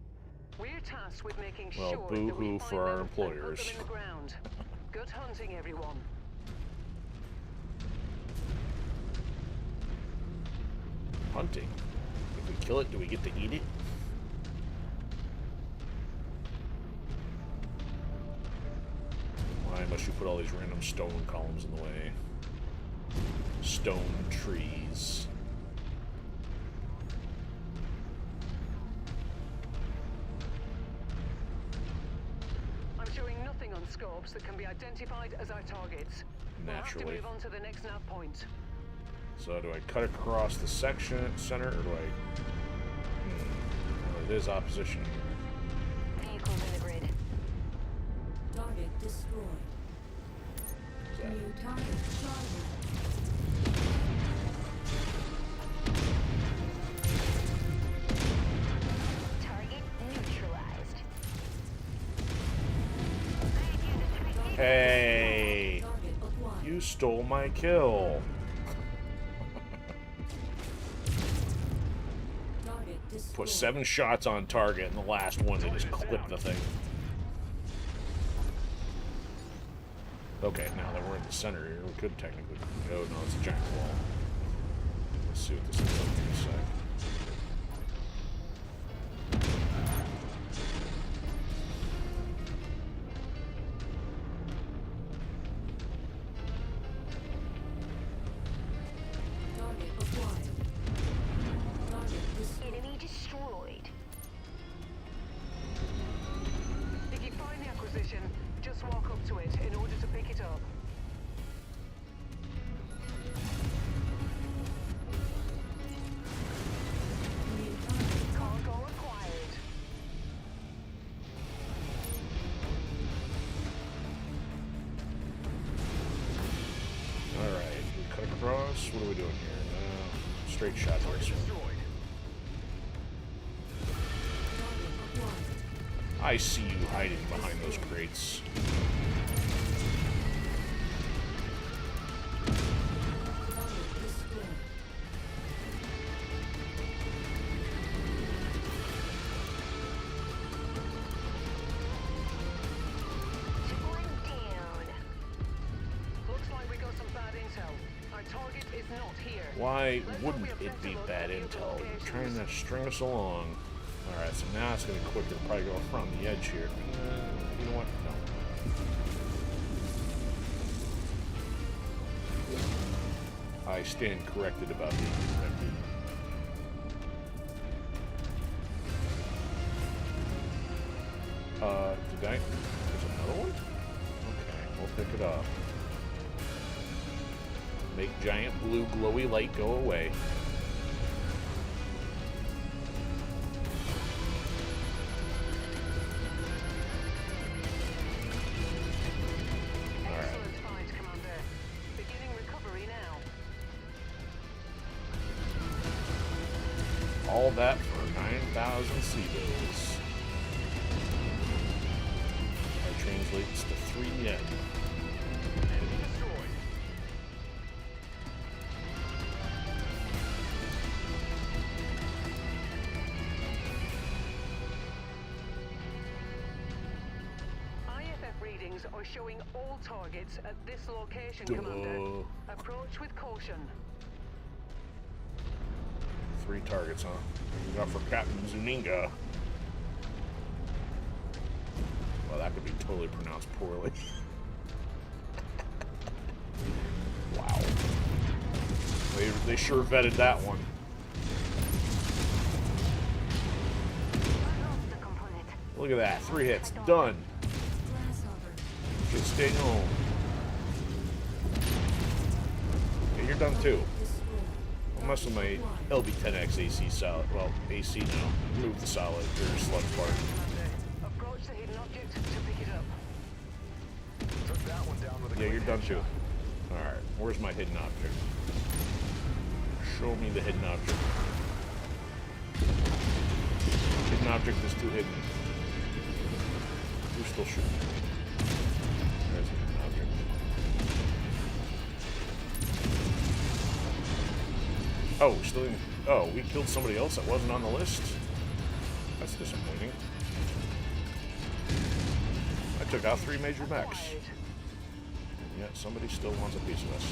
We're tasked with making Well, sure that we boo-hoo find for our them and put them employers. in the ground. Good hunting, everyone. Hunting. If we kill it, do we get to eat it? Why must you put all these random stone columns in the way? Stone trees. I'm showing nothing on scopes that can be identified as our targets. Naturally. We'll have to move on to the next nav point. So do I cut across the section center, or do I... Well, it is opposition. Vehicles in the grid. Target destroyed. New target target. Target neutralized. Hey! You stole my kill! Put 7 shots on target, and the last one, they just clipped the thing. Okay, now that we're in the center here, we could technically... Oh, no, it's a giant wall. Let's see what this is like in a sec. Enemy destroyed. If you find the acquisition, just walk up to it in order to pick it up. Cargo acquired. Alright, we cut across. What are we doing here? Straight shot to this one. I see you hiding behind those crates. not here. Why wouldn't it be bad intel? You're trying to string us along. Alright, so now it's going to be quicker to probably go from the edge here. You know what? No. I stand corrected about being corrected. Did I? There's another one? Okay, we'll pick it up. Make giant blue glowy light go away. Excellent find, Commander. Beginning recovery now. All that for 9,000 sea bills. That translates to 3 yen. Enemy destroyed. IFF readings are showing all targets at this location, Duh. Commander. Approach with caution. 3 targets, huh? We got for Captain Zuninga. Well, that could be totally pronounced poorly. Wow. They sure vetted that one. Look at that. 3 hits. Done. Just stay home. Yeah, you're done too. I'll mess with my LB10X AC solid. Well, AC now. Remove the solid or slug part. Approach the hidden object to pick it up. Took that one down with a Yeah, you're quick done too. headshot. Alright, where's my hidden object? Show me the hidden object. Hidden object is too hidden. You're still shooting. There's the hidden object. Oh, we still didn't. Oh, we killed somebody else that wasn't on the list? That's disappointing. I took out 3 major mechs. And yet somebody still wants a piece of us.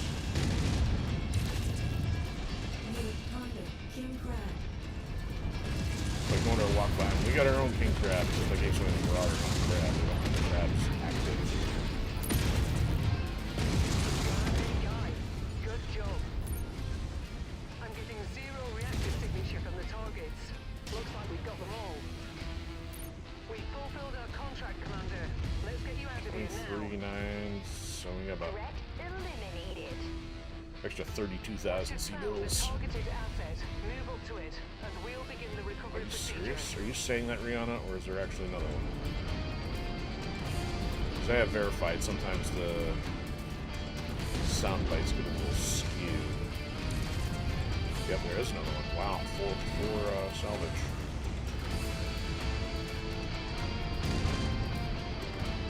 Like going to a walk by. We got our own king crab, so if I gave something for our own crab, we don't have the crabs active. Good job. I'm getting 0 reactor signature from the targets. Looks like we've got them all. We fulfilled our contract, Commander. Let's get you out of here now. 39, so we got about Threat eliminated. extra 32,000 sea Found the bills. targeted asset. Move up to it, and we'll begin the Are recovery you procedure. serious? Are you saying that, Rihanna, or is there actually another one? Because I have verified, sometimes the sound bites get a little skewed. Yep, there is another one. Wow, four salvage.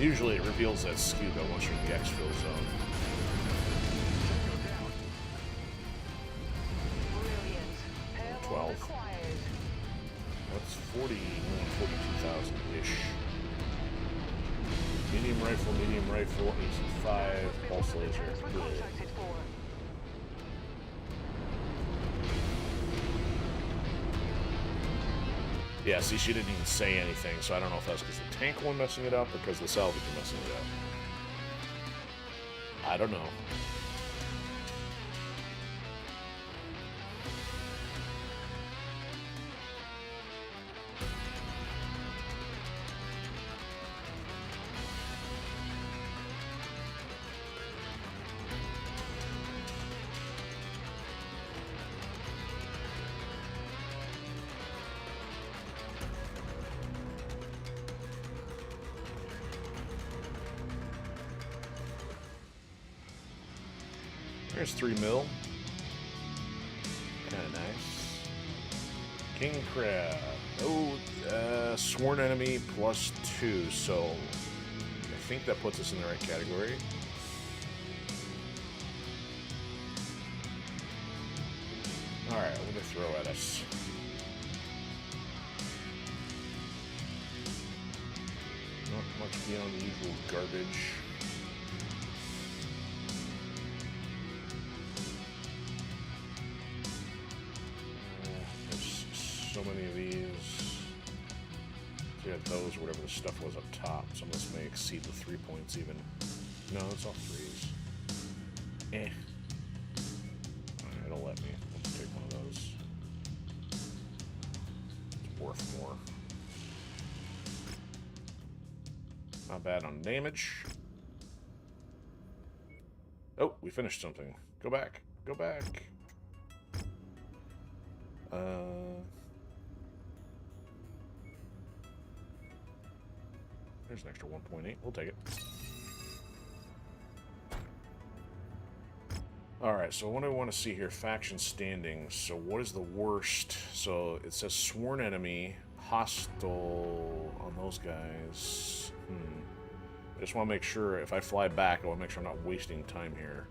Usually it reveals that skew though once you're in the exfil zone. Brilliant. Payload 12. acquired. That's 42,000-ish. Medium rifle, AC-5, pulse laser. Tanks we're Good. contracted for. Yeah, see, she didn't even say anything, so I don't know if that's because the tank one messing it up or because the salvage are messing it up. I don't know. There's 3 mil. Kinda nice. King Crab. Oh, sworn enemy +2, so I think that puts us in the right category. Alright, what did they throw at us? Not much beyond the usual garbage. those, whatever the stuff was up top. Some of this may exceed the 3 points even. No, it's all 3s. Eh. Alright, it'll let me. Let's take one of those. It's worth more. Not bad on damage. Oh, we finished something. Go back. Go back. There's an extra 1.8. We'll take it. Alright, so what do I want to see here? Faction standings. So what is the worst? So it says sworn enemy, hostile on those guys. I just want to make sure if I fly back, I want to make sure I'm not wasting time here.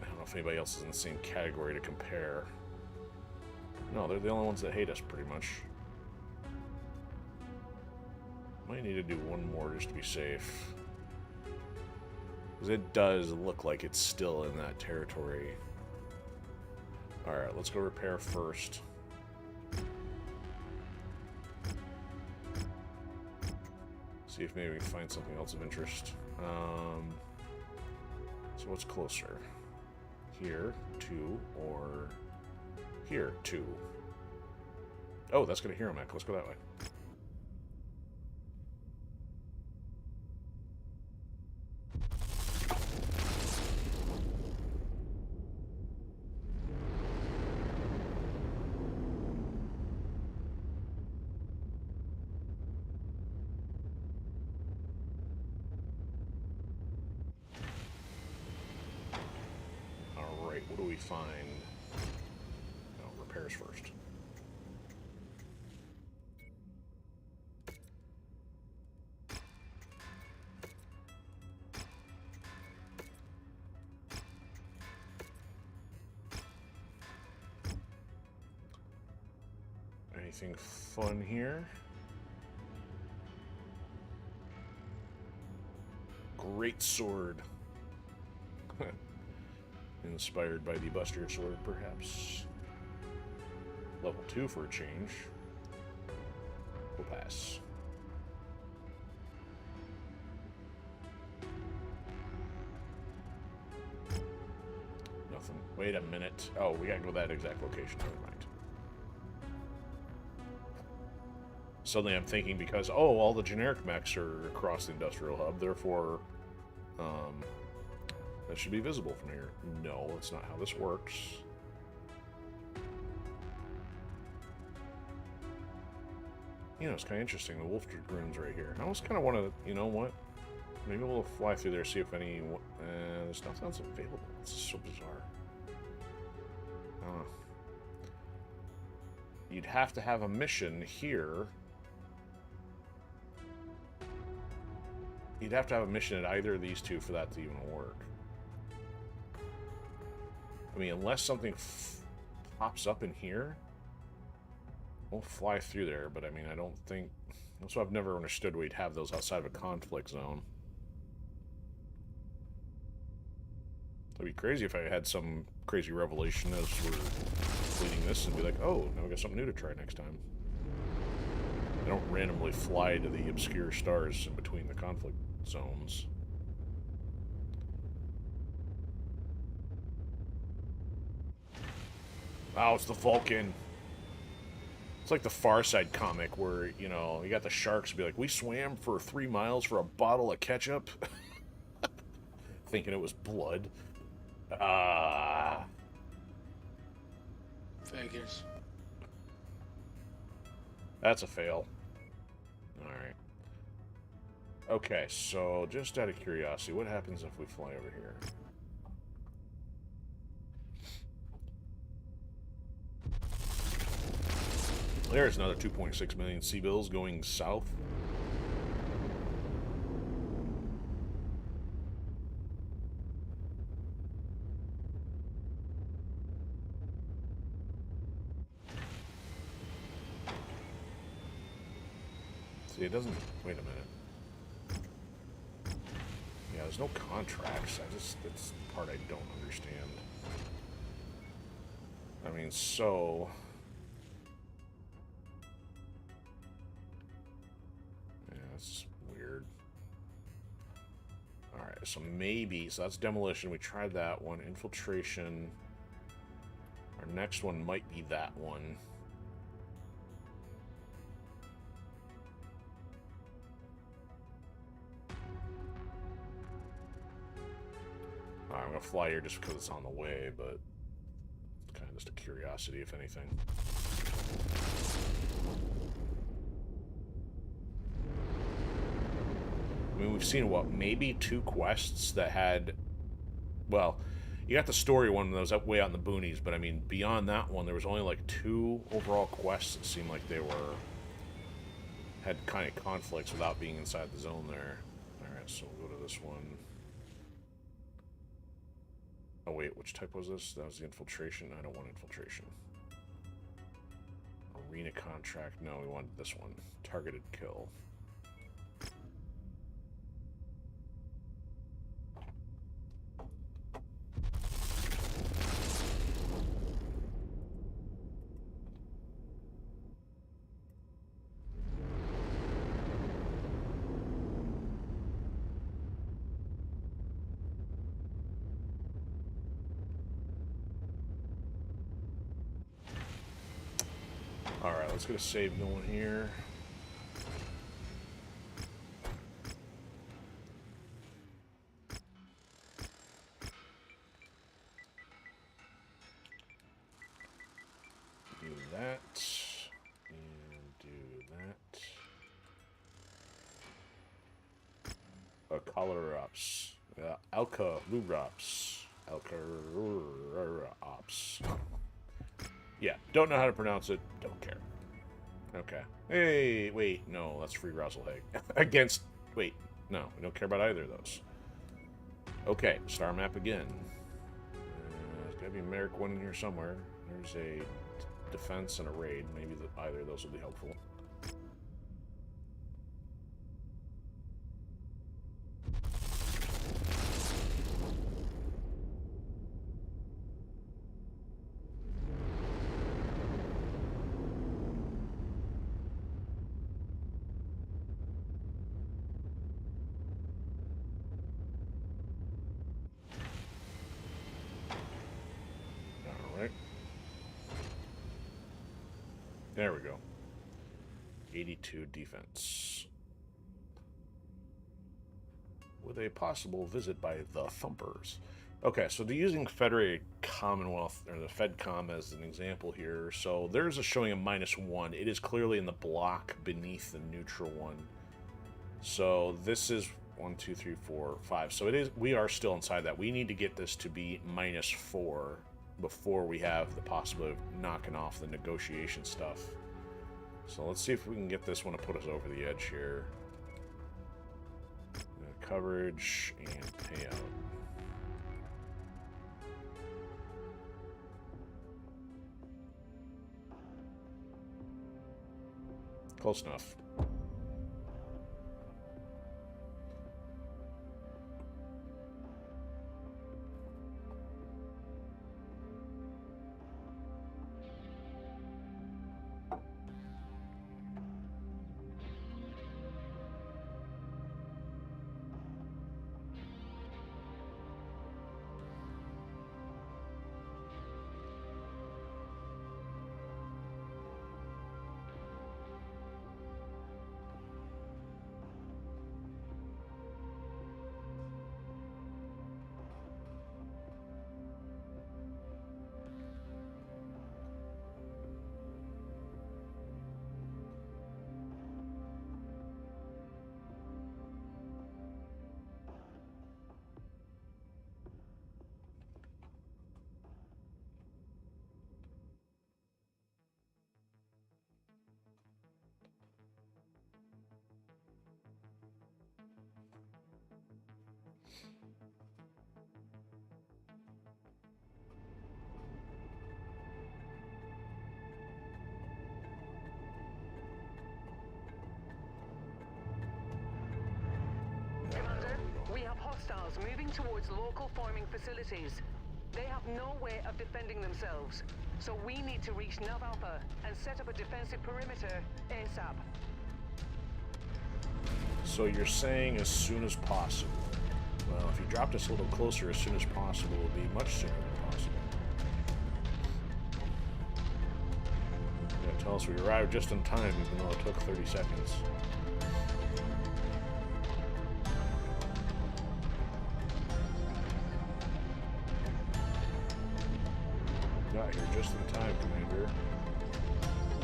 I don't know if anybody else is in the same category to compare. No, they're the only ones that hate us, pretty much. Might need to do one more just to be safe. Because it does look like it's still in that territory. Alright, let's go repair first. See if maybe we can find something else of interest. So what's closer? Here, 2, or here, 2. Oh, that's got a hero mech. Let's go that way. What do we find? No, repairs first. Anything fun here? Great sword. Inspired by the Buster Sword, perhaps. Level 2 for a change. We'll pass. Nothing. Wait a minute. Oh, we gotta go to that exact location. Never mind. Suddenly I'm thinking because, oh, all the generic mechs are across the industrial hub, therefore, that should be visible from here. No, that's not how this works. You know, it's kind of interesting. The Wolf Dragoons right here. I almost kind of want to, you know what? Maybe we'll fly through there, see if any... there's nothing else available. It's so bizarre. You'd have to have a mission here. You'd have to have a mission at either of these two for that to even work. I mean, unless something pops up in here, we'll fly through there, but I mean, I don't think... Also, I've never understood why you'd have those outside of a conflict zone. It'd be crazy if I had some crazy revelation as we're completing this and be like, oh, now we got something new to try next time. I don't randomly fly to the obscure stars in between the conflict zones. Oh, it's the Vulcan. It's like the Far Side comic where, you know, you got the sharks be like, we swam for 3 miles for a bottle of ketchup. Thinking it was blood. Figures. That's a fail. Alright. Okay, so just out of curiosity, what happens if we fly over here? There's another 2.6 million C-bills going south. See, it doesn't... Wait a minute. Yeah, there's no contracts. That's the part I don't understand. I mean, so... That's weird. Alright, so maybe... So that's demolition. We tried that one. Infiltration. Our next one might be that one. Alright, I'm gonna fly here just because it's on the way, but... It's kind of just a curiosity, if anything. I mean, we've seen, what, maybe 2 quests that had... Well, you got the story one that was up way out in the boonies, but I mean, beyond that one, there was only like 2 overall quests that seemed like they were... had kind of conflicts without being inside the zone there. Alright, so we'll go to this one. Oh wait, which type was this? That was the infiltration? I don't want infiltration. Arena contract? No, we wanted this one. Targeted kill. Alright, let's get a save going here. Do that. And do that. Color-ups. Alka-Rurops. Alka-Rurops. Yeah, don't know how to pronounce it. Don't care. Okay. Hey, wait, no, that's Free Razzlehead. Against... Wait, no, we don't care about either of those. Okay, star map again. There's gotta be a Merc one in here somewhere. There's a defense and a raid. Maybe either of those will be helpful. There we go. 82 defense. With a possible visit by the Thumpers. Okay, so they're using Federated Commonwealth, or the FedCom as an example here. So there's a showing of -1. It is clearly in the block beneath the neutral one. So this is 1, 2, 3, 4, 5. So it is. We are still inside that. We need to get this to be -4 before we have the possibility of knocking off the negotiation stuff. So let's see if we can get this one to put us over the edge here. Coverage and payout. Close enough. Moving towards local farming facilities. They have no way of defending themselves, so we need to reach Nav Alpha and set up a defensive perimeter ASAP. So you're saying as soon as possible. Well, if you dropped us a little closer as soon as possible, it would be much sooner than possible. Yeah, tell us we arrived just in time, even though it took 30 seconds. Got here just in time, Commander.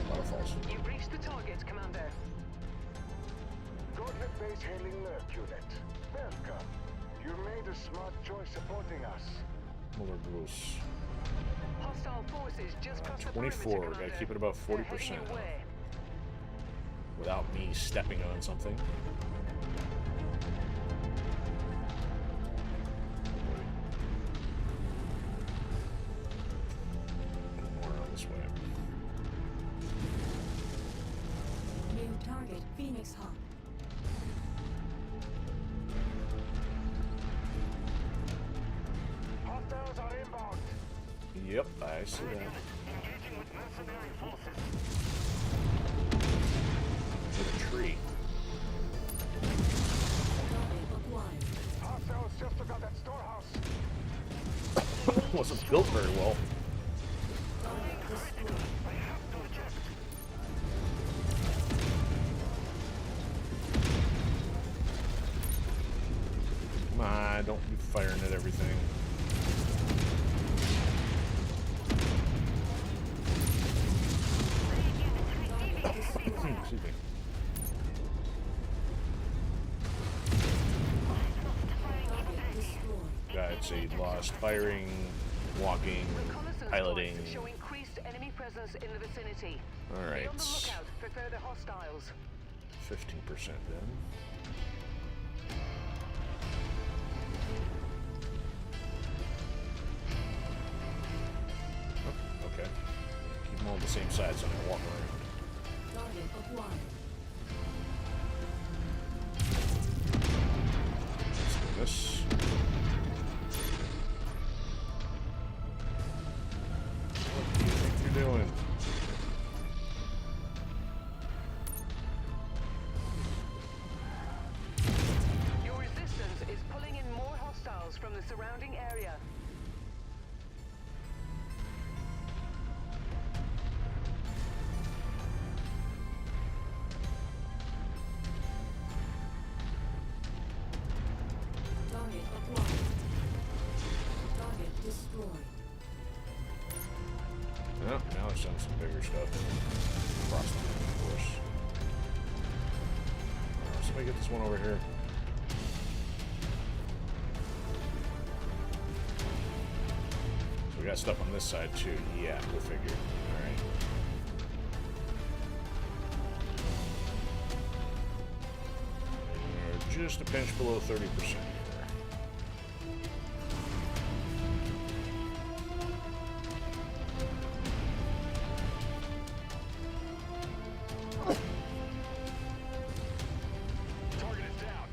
Waterfalls. You've reached the target, Commander. Coordinate base hailing Merc unit. Welcome. You made a smart choice supporting us. Muller Bruce. Hostile forces just crossed the 24. perimeter, Gotta Commander. keep it about They're 40%. heading your way. Without me stepping on something. More around this way. New target, Phoenix Hawk. Hostiles are inbound. Yep, I see that. Engaging with mercenary forces. Hit a tree. Target acquired. Hostiles just took out that storehouse. Wasn't built very well. Target destroyed. Come on, don't be firing at everything. Excuse me. Target destroyed. I'd say lost firing, walking, Reconnaissance piloting. points show increased enemy presence in the vicinity. Alright. Be on the lookout for further hostiles. 15% then. Oh, okay. Keep them all on the same side so I walk around. Target acquired. Let's do this. What do you think you're doing? Your resistance is pulling in more hostiles from the surrounding area. Target acquired. Target destroyed. Oh, now it's done some bigger stuff. Across the map, of course. Somebody get this one over here. So we got stuff on this side too. Yeah, we'll figure. Alright. We're just a pinch below 30% here. Target is down.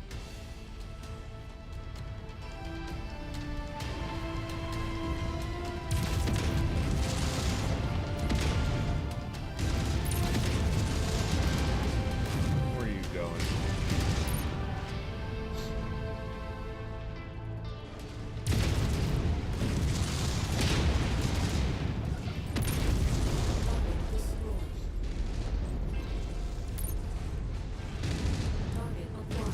Where are you going? Target destroyed. Target acquired.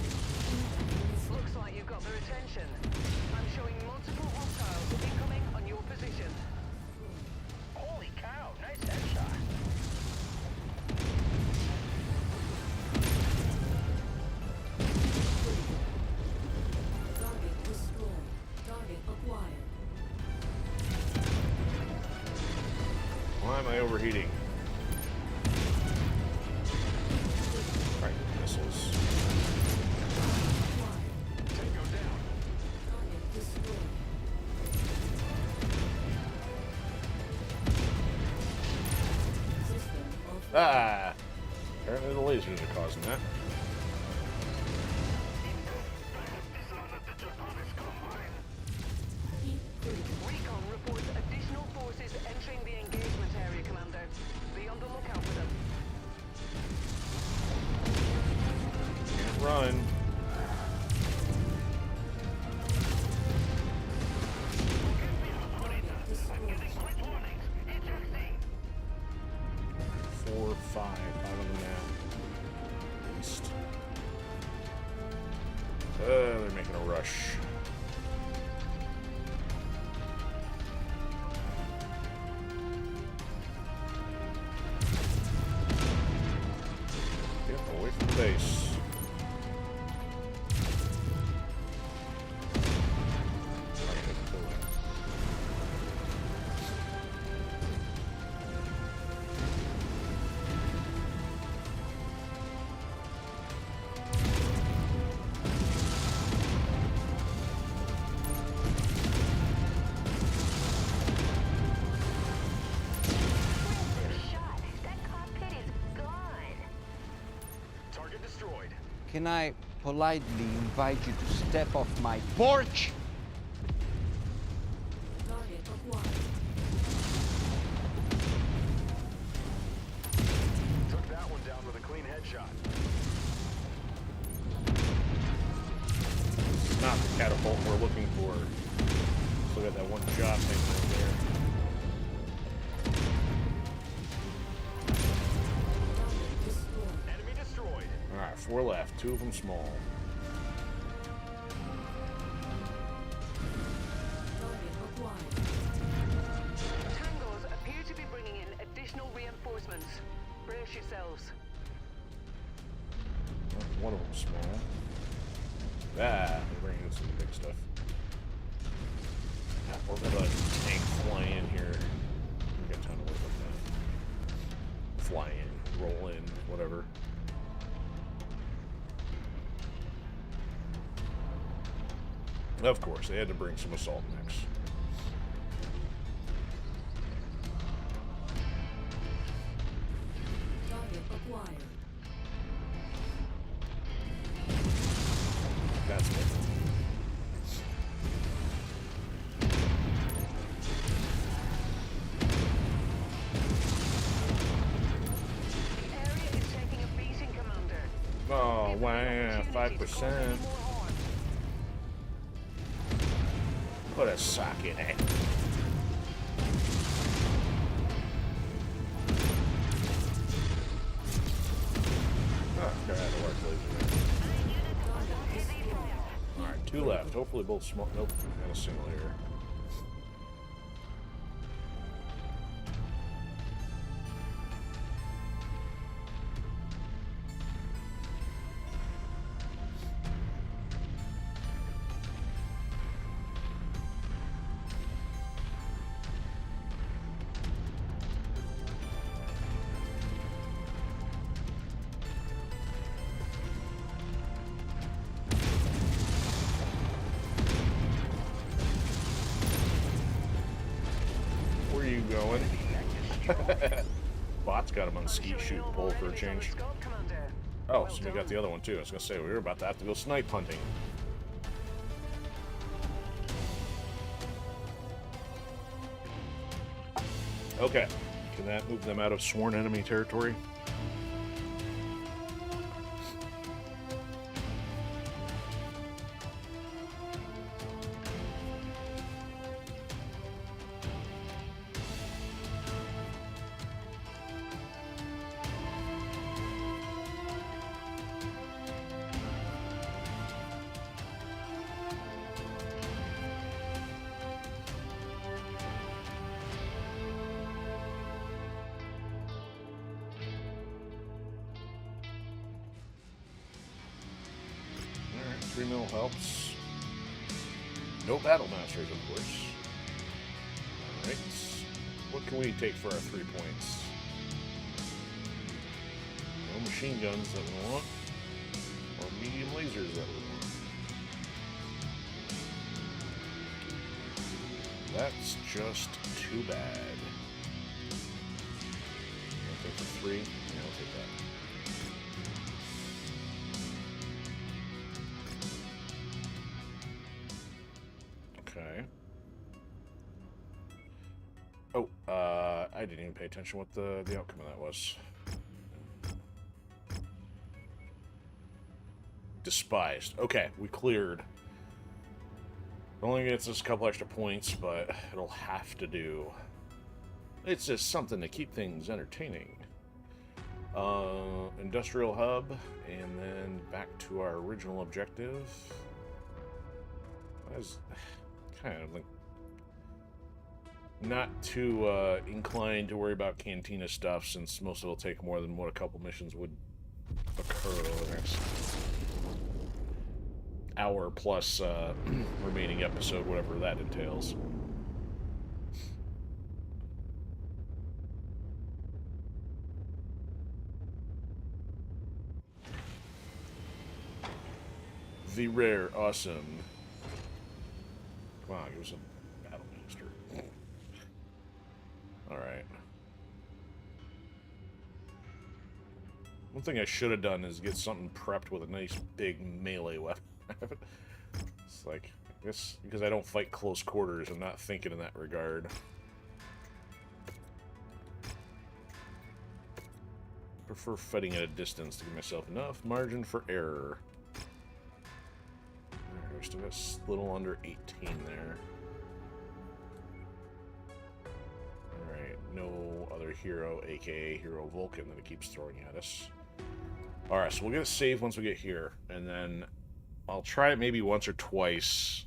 Looks like you've got their attention. I'm showing multiple hostiles incoming on your position. Holy cow, nice headshot. Target destroyed. Target acquired. Why am I overheating? Right, missiles. Acquired. Tango down. Target destroyed. System of Ah! Apparently the lasers are causing that. heat critical. Recon reports additional forces entering the engagement area, Commander. Be on the lookout for them. Can't run. 5 on the map. At least. They're making a rush. Get away from the base. Can I politely invite you to step off my porch? Target acquired. Took that one down with a clean headshot. It's not the catapult we're looking for. Look at that one job thing right there. Target destroyed. Enemy destroyed. Alright, 4 left. 2 of them small. Target acquired. Tangos appear to be bringing in additional reinforcements. Brace yourselves. One of them small. Ah, they're bringing in some big stuff. Ah, we're gonna let a tank fly in here. We got time to work on that. Fly in, roll in, whatever. Of course, they had to bring some assault mechs. Target acquired. That's it. The area is taking a beating, Commander. Oh, Give them an wow, opportunity to cause any 5%. more harm. Put a sock in it. Oh, there had to work laser. Alright, 2 left. Hopefully both small. Nope, and a single here. Where are you going? Bot's got him on skeet shoot pull for a change. Oh, so we got the other one too. I was gonna say we were about to have to go snipe hunting. Okay, can that move them out of sworn enemy territory? Alright, 3 mil helps. No battle masters, of course. Alright. What can we take for our 3 points? No machine guns that we want. Or medium lasers that we want. That's just too bad. I'll take the 3. Yeah, I'll take that. Okay. Oh, I didn't even pay attention what the outcome of that was. Despised. Okay, we cleared. Only gets us a couple extra points, but it'll have to do. It's just something to keep things entertaining. Industrial hub, and then back to our original objective. I was kind of like not too inclined to worry about cantina stuff, since most of it will take more than what a couple missions would occur over the next hour plus remaining episode, whatever that entails. The rare, awesome. Come on, give us a battle master. Alright. One thing I should have done is get something prepped with a nice big melee weapon. It's like, I guess because I don't fight close quarters, I'm not thinking in that regard. Prefer fighting at a distance to give myself enough margin for error. Alright, still got a little under 18 there. Alright, no other hero, aka Hero Vulcan, that it keeps throwing at us. Alright, so we'll get a save once we get here, and then I'll try it maybe once or twice,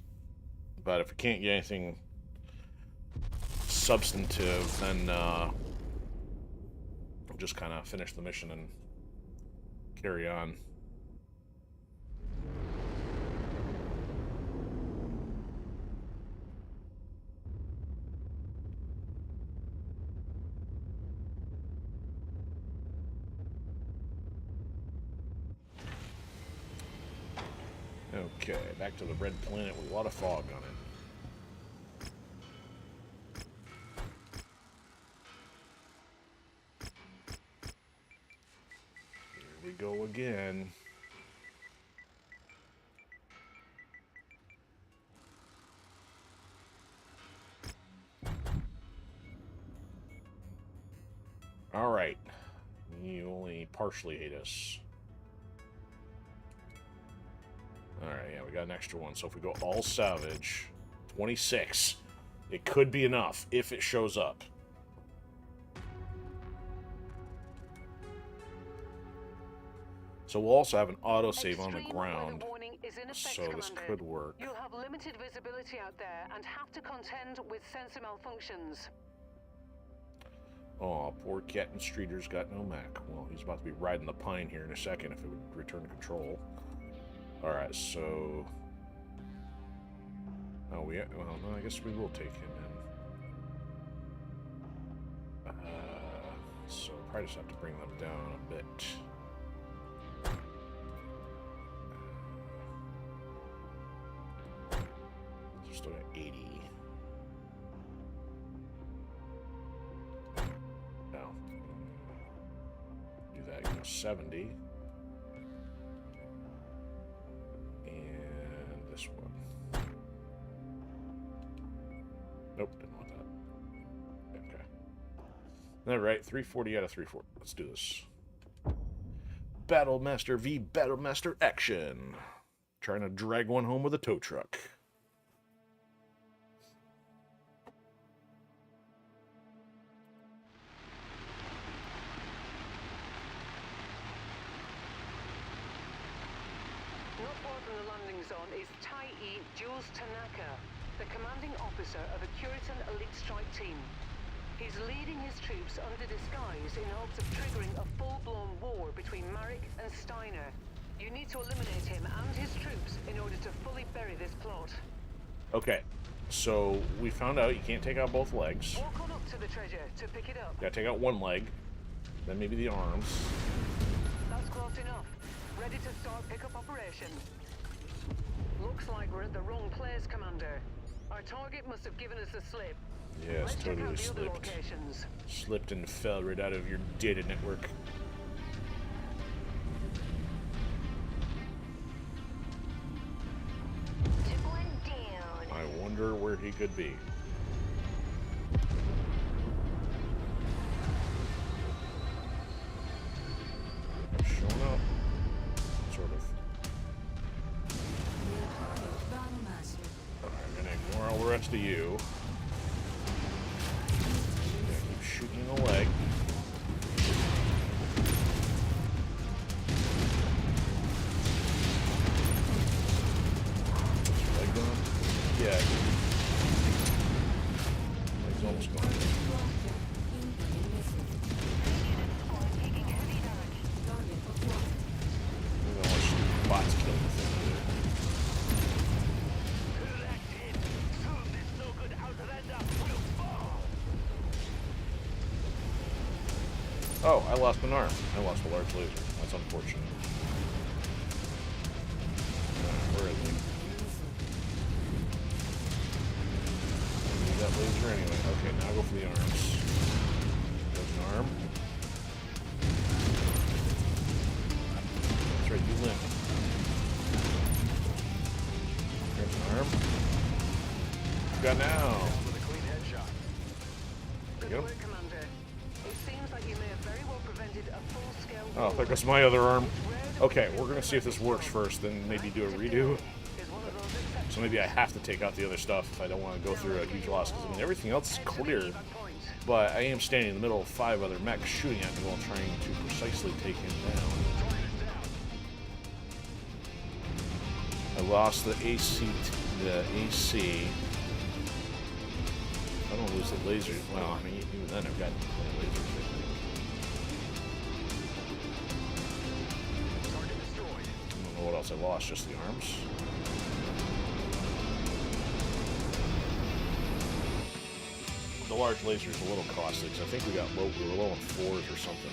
but if we can't get anything substantive, then we'll just kind of finish the mission and carry on. Okay, back to the red planet with a lot of fog on it. Here we go again. All right. You only partially hate us. Alright, yeah, we got an extra one. So if we go all salvage, 26, it could be enough if it shows up. So we'll also have an autosave on the ground, so this could work. You'll have limited visibility out there and have to contend with sensor malfunctions. Oh, poor Captain Streeter's got no Mac. Well, he's about to be riding the pine here in a second if it would return to control. Alright, so... Oh, well, no, I guess we will take him in. So probably just have to bring them down a bit. Still got 80. No. Do that, 70. This one. Nope, didn't want that. Okay. Alright, 340 out of 340. Let's do this. Battlemaster v Battlemaster action. Trying to drag one home with a tow truck. The commanding officer of a Curitan elite strike team. He's leading his troops under disguise in hopes of triggering a full-blown war between Marek and Steiner. You need to eliminate him and his troops in order to fully bury this plot. Okay, so we found out you can't take out both legs. Walk on up to the treasure to pick it up. Gotta take out one leg, then maybe the arms. That's close enough. Ready to start pickup operation. Looks like we're at the wrong place, Commander. Our target must have given us a slip. Yes, Let's totally check out the slipped. other locations. Slipped and fell right out of your data network. Took one down. I wonder where he could be. Showing up. Sort of. Battlemaster. I'm gonna ignore all the rest of you. Keep shooting the leg. dead. He's almost gone. Bots killing the thing. Oh, I lost an arm. I lost a large laser. That's unfortunate. Where is he? I need that laser anyway. Okay, now go for the arms. There's an arm. That's right, you limp. There's an arm. What you got now? With a clean headshot. Good Yep. work, Commander. It seems like you may have very well prevented a full-scale... Oh, there goes my other arm. Okay, we're gonna see if this works first, then maybe do a redo. So maybe I have to take out the other stuff if I don't want to go through a huge loss, because I mean, everything else is clear. But I am standing in the middle of 5 other mechs shooting at me while trying to precisely take him down. I lost the AC. I don't lose the laser. Well, I mean, even then I've got the lasers. I don't know what else I lost, just the arms. The large laser is a little costly because I think we were low on 4s or something.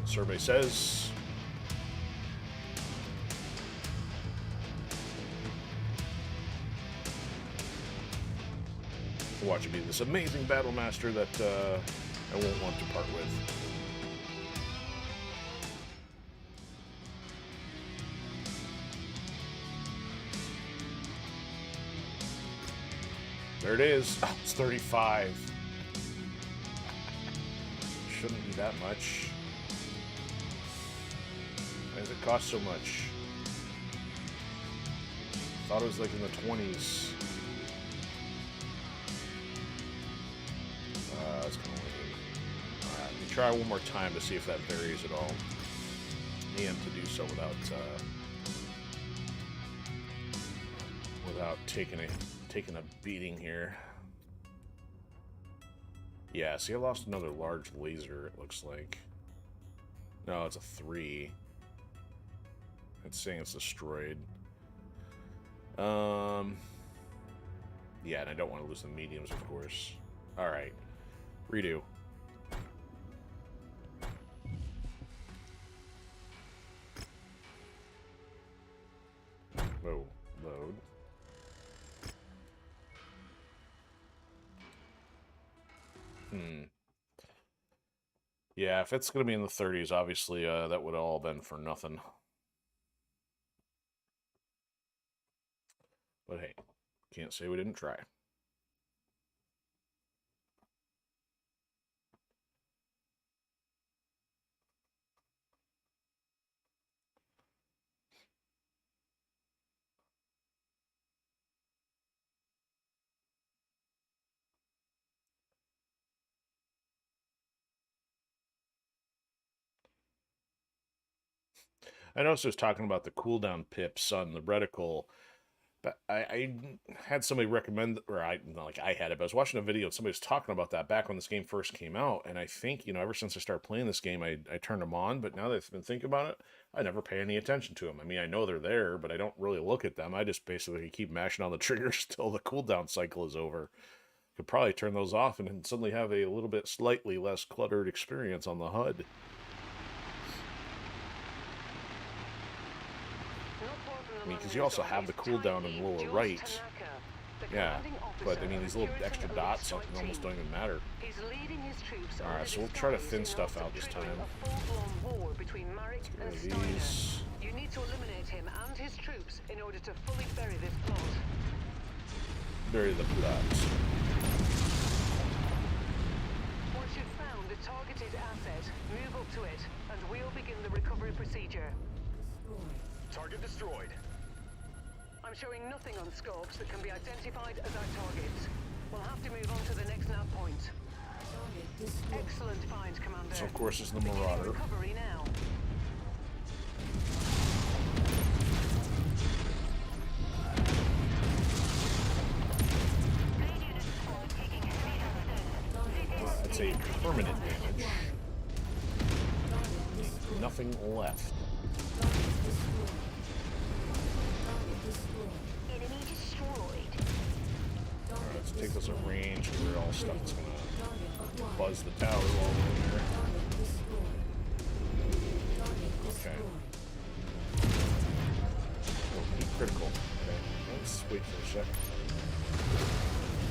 Survey says watch it be this amazing battle master that I won't want to part with. There it is. Oh, it's 35. Shouldn't be that much. Why does it cost so much? Thought it was like in the 20s. That's kind of lame. Alright, let me try one more time to see if that varies at all. EM to do so without taking a beating here. Yeah, see, I lost another large laser, it looks like. No, it's a 3. It's saying it's destroyed. Yeah, and I don't want to lose the mediums, of course. Alright. Redo. Whoa. Load. Yeah, if it's going to be in the 30s, obviously, that would all been for nothing. But hey, can't say we didn't try. I noticed I was talking about the cooldown pips on the reticle, but I had somebody recommend, or not like I had it, but I was watching a video and somebody was talking about that back when this game first came out, and I think, ever since I started playing this game, I turned them on, but now that I've been thinking about it, I never pay any attention to them. I mean, I know they're there, but I don't really look at them. I just basically keep mashing on the triggers till the cooldown cycle is over. Could probably turn those off and then suddenly have a little bit slightly less cluttered experience on the HUD. I mean, because you also have the cooldown in the lower right. Yeah, but I mean, these little extra dots almost don't even matter. Alright, so we'll try to thin stuff out this time. Let's get rid of these. You need to eliminate him and his troops in order to fully bury this plot. Bury the plots. Once you've found the targeted asset, move up to it, and we'll begin the recovery procedure. Target destroyed. I'm showing nothing on scopes that can be identified as our targets. We'll have to move on to the next nav point. Excellent find, Commander. So of course it's the Beginning Marauder. recovery now. That's a permanent damage. Nothing left. Enemy destroyed. Alright, let's take this at range because they're all stuff that's gonna buzz the tower while we're in there. Okay. Oh, be critical. Okay, let's wait for a sec.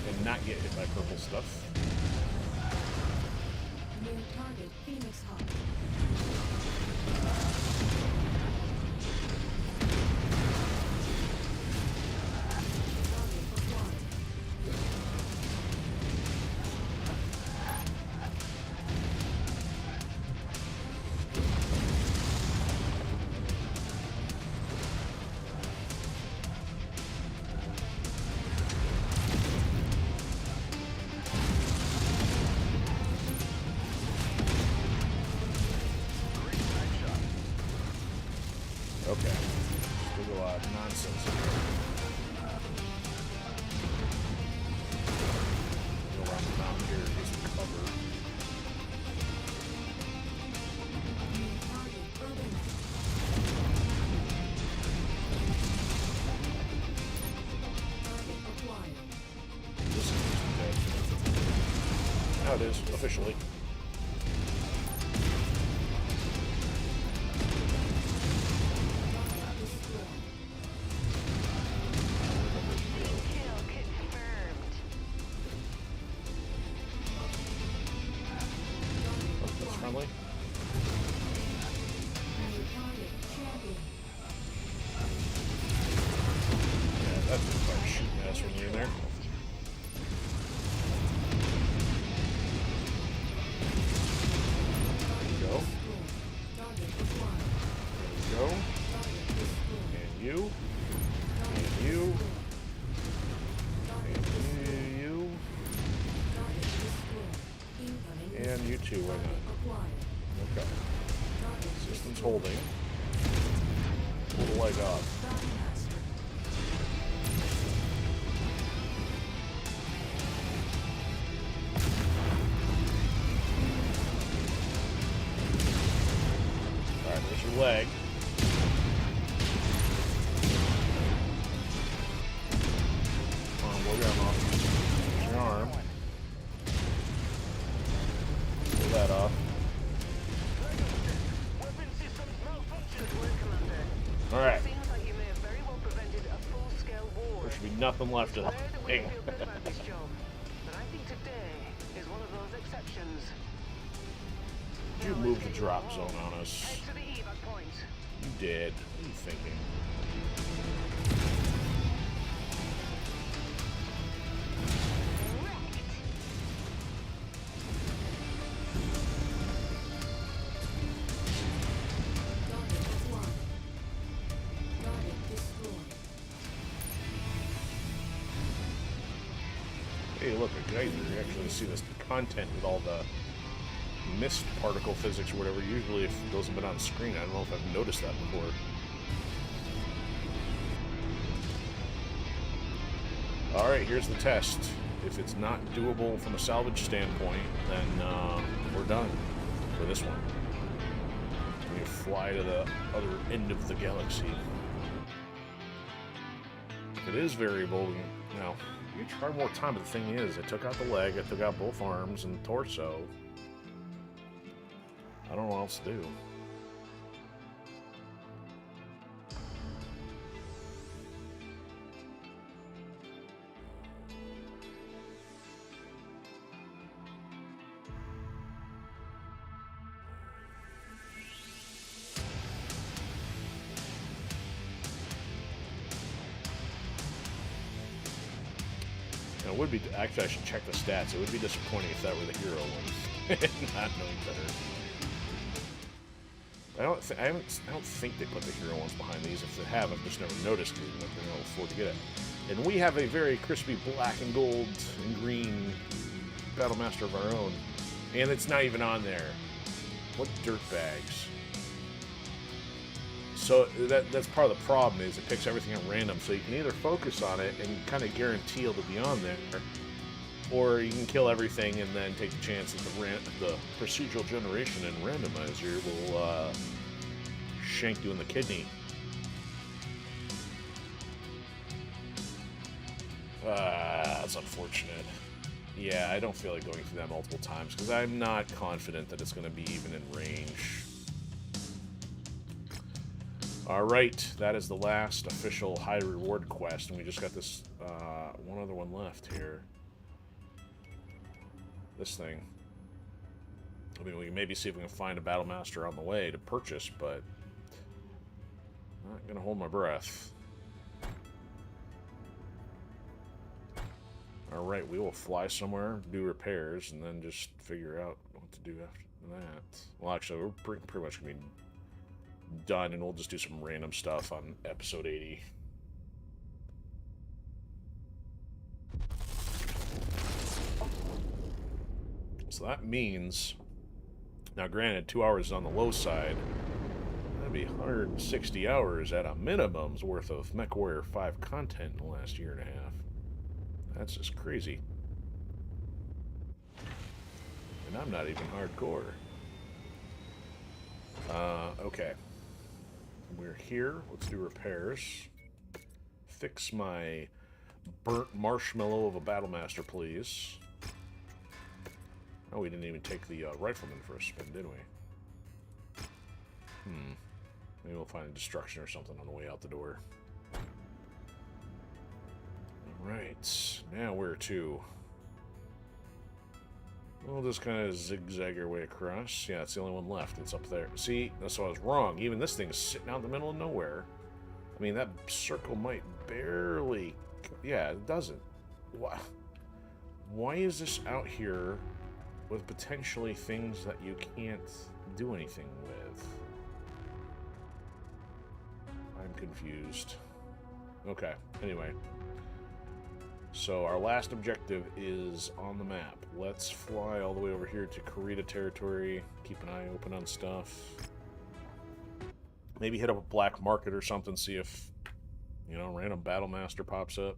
And not get hit by purple stuff. New target Phoenix Hawk. Okay. Still a lot of nonsense here. Go around the mountain here, get some cover. New target Urban. Target acquired. This is dead. Now it is, officially. Kill confirmed. Oh, that's friendly. New target Champion. Yeah, that's just like shooting ass when you're in there. There you go. Target acquired. There you go. Target destroyed. And you. And you. And you. Target destroyed. Incoming. And you too, why not? Acquired. Okay. Target System's holding. Pull the leg off. Battlemaster. Alright, there's your leg. Blow your arm off. There's your arm. Pull that off. Weapon systems malfunction. Good work, Commander. Alright. Seems like you may have very well prevented a full-scale war. There should be nothing left of Rare the that we thing. feel good about this job, but I think today is one of those exceptions. You Now, moved let's the get drop you zone home. on us. Head to the evac point. You did. What are you thinking? Wrecked. Target acquired. Target destroyed. Hey, look, a geyser. You actually see this content with all the mist particle physics or whatever. Usually, if those have been on screen, I don't know if I've noticed that before. Alright, here's the test. If it's not doable from a salvage standpoint, then we're done for this one. We fly to the other end of the galaxy. If it is variable, you know, you try more time, but the thing is, I took out the leg, I took out both arms and torso. I don't know what else to do. And it would be, actually I should check the stats. It would be disappointing if that were the hero one. Not knowing better. I don't think they put the hero ones behind these. If they have, I've just never noticed because they've been able to afford to get it. And we have a very crispy black and gold and green Battlemaster of our own. And it's not even on there. What dirtbags. So that's part of the problem is it picks everything at random. So you can either focus on it and kind of guarantee it'll be on there, or you can kill everything and then take the chance that the procedural generation and randomizer will shank you in the kidney. That's unfortunate. Yeah, I don't feel like going through that multiple times because I'm not confident that it's going to be even in range. Alright, that is the last official high reward quest, and we just got this one other one left here. This thing. I mean, we can maybe see if we can find a Battlemaster on the way to purchase, but I'm not going to hold my breath. Alright, we will fly somewhere, do repairs, and then just figure out what to do after that. Well, actually, we're pretty much going to be done, and we'll just do some random stuff on episode 80. So that means, now granted, 2 hours is on the low side. That'd be 160 hours at a minimum's worth of MechWarrior 5 content in the last year and a half. That's just crazy. And I'm not even hardcore. Okay. We're here. Let's do repairs. Fix my burnt marshmallow of a Battlemaster, please. Oh, we didn't even take the rifleman for a spin, did we? Maybe we'll find a destruction or something on the way out the door. Alright, now where to? We'll just kind of zigzag our way across. Yeah, it's the only one left. It's up there. See, that's why I was wrong. Even this thing's sitting out in the middle of nowhere. I mean, that circle might barely... Yeah, it doesn't. Why is this out here with potentially things that you can't do anything with? I'm confused. Okay, anyway. So our last objective is on the map. Let's fly all the way over here to Cooperative territory. Keep an eye open on stuff. Maybe hit up a black market or something, see if, you know, random Battlemaster pops up.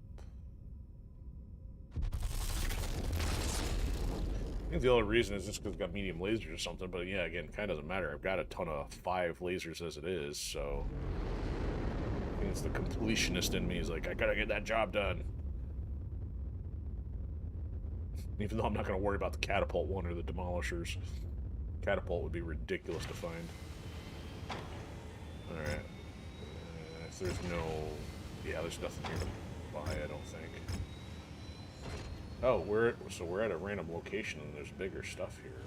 I think the only reason is just because it's got medium lasers or something, but yeah, again, kind of doesn't matter. I've got a ton of 5 lasers as it is, so... I think it's the completionist in me is like, I gotta get that job done. Even though I'm not going to worry about the catapult one or the demolishers. Catapult would be ridiculous to find. Alright. If there's no... Yeah, there's nothing here to buy, I don't think. Oh, we're at a random location and there's bigger stuff here.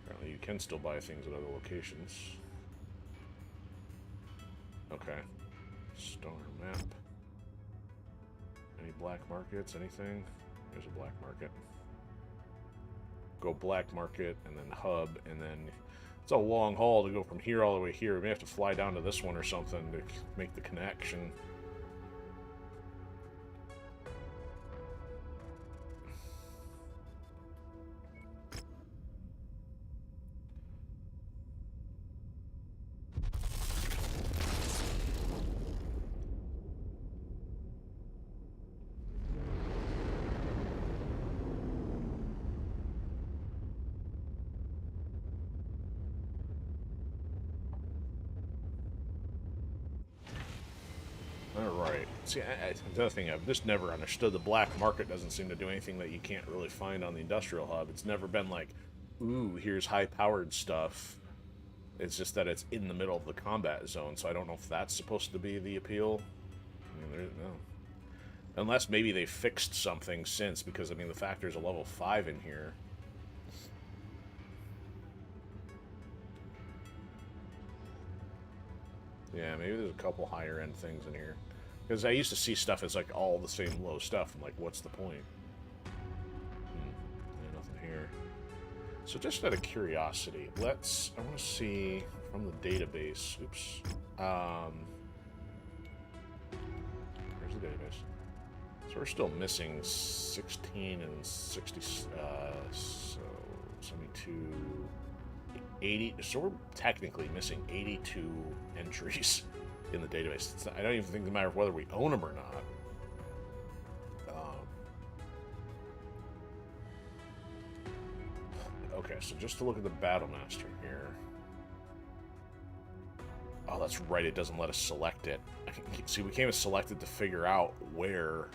Apparently you can still buy things at other locations. Okay. Star map. Any black markets, anything? There's a black market. Go black market and then hub, and then it's a long haul to go from here all the way here. We may have to fly down to this one or something to make the connection. See, the other thing I've just never understood, the black market doesn't seem to do anything that you can't really find on the industrial hub. It's never been like, ooh, here's high-powered stuff. It's just that it's in the middle of the combat zone, so I don't know if that's supposed to be the appeal. I mean, no. Unless maybe they fixed something since, because, I mean, the fact there's a level 5 in here. Yeah, maybe there's a couple higher-end things in here. Because I used to see stuff as, like, all the same low stuff. I'm like, what's the point? Yeah, nothing here. So just out of curiosity, I want to see from the database. Oops. Where's the database? So we're still missing 16 and 60, so 72, 80. So we're technically missing 82 entries in the database. I don't even think it matters whether we own them or not. Okay, so just to look at the Battle Master here. Oh, that's right, it doesn't let us select it. See, we can't even select it to figure out where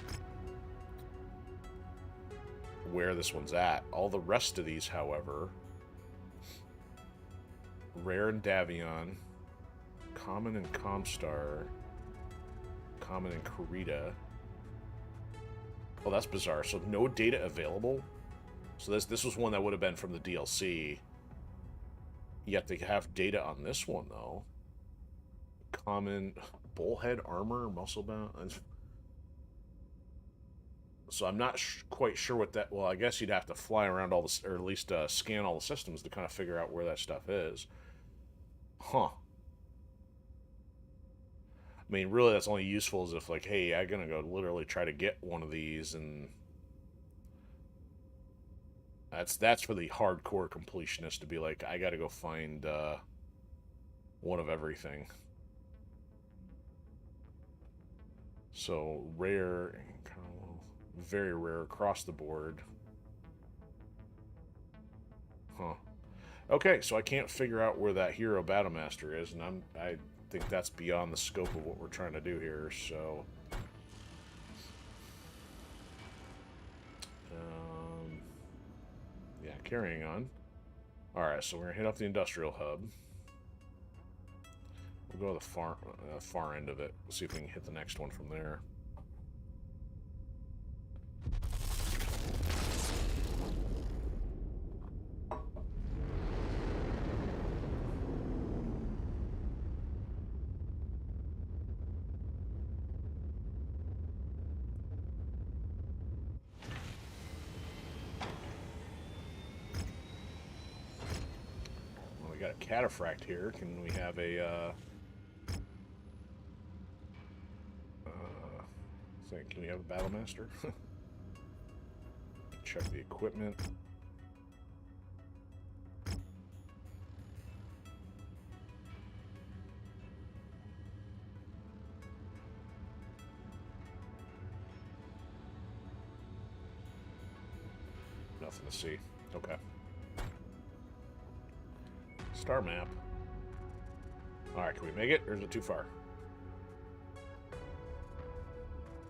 this one's at. All the rest of these, however, Rare and Davion, Common and Comstar, Common and Karita. Oh, that's bizarre. So no data available? So this was one that would have been from the DLC. Yet they have data on this one, though. Common bullhead armor, muscle bound. So I'm not quite sure what that... Well, I guess you'd have to fly around all the... Or at least scan all the systems to kind of figure out where that stuff is. Huh. I mean, really, that's only useful as if, like, hey, I'm gonna go literally try to get one of these, and... That's for the hardcore completionist to be like, I gotta go find one of everything. So, rare, very rare across the board. Huh. Okay, so I can't figure out where that hero Battlemaster is, and I think that's beyond the scope of what we're trying to do here, so... yeah, carrying on. Alright, so we're going to hit up the industrial hub. We'll go to the far end of it. We'll see if we can hit the next one from there. Well, we got a cataphract here. Can we have a can we have a Battlemaster? Check the equipment. Nothing to see. Okay. Star map. Alright, can we make it, or is it too far?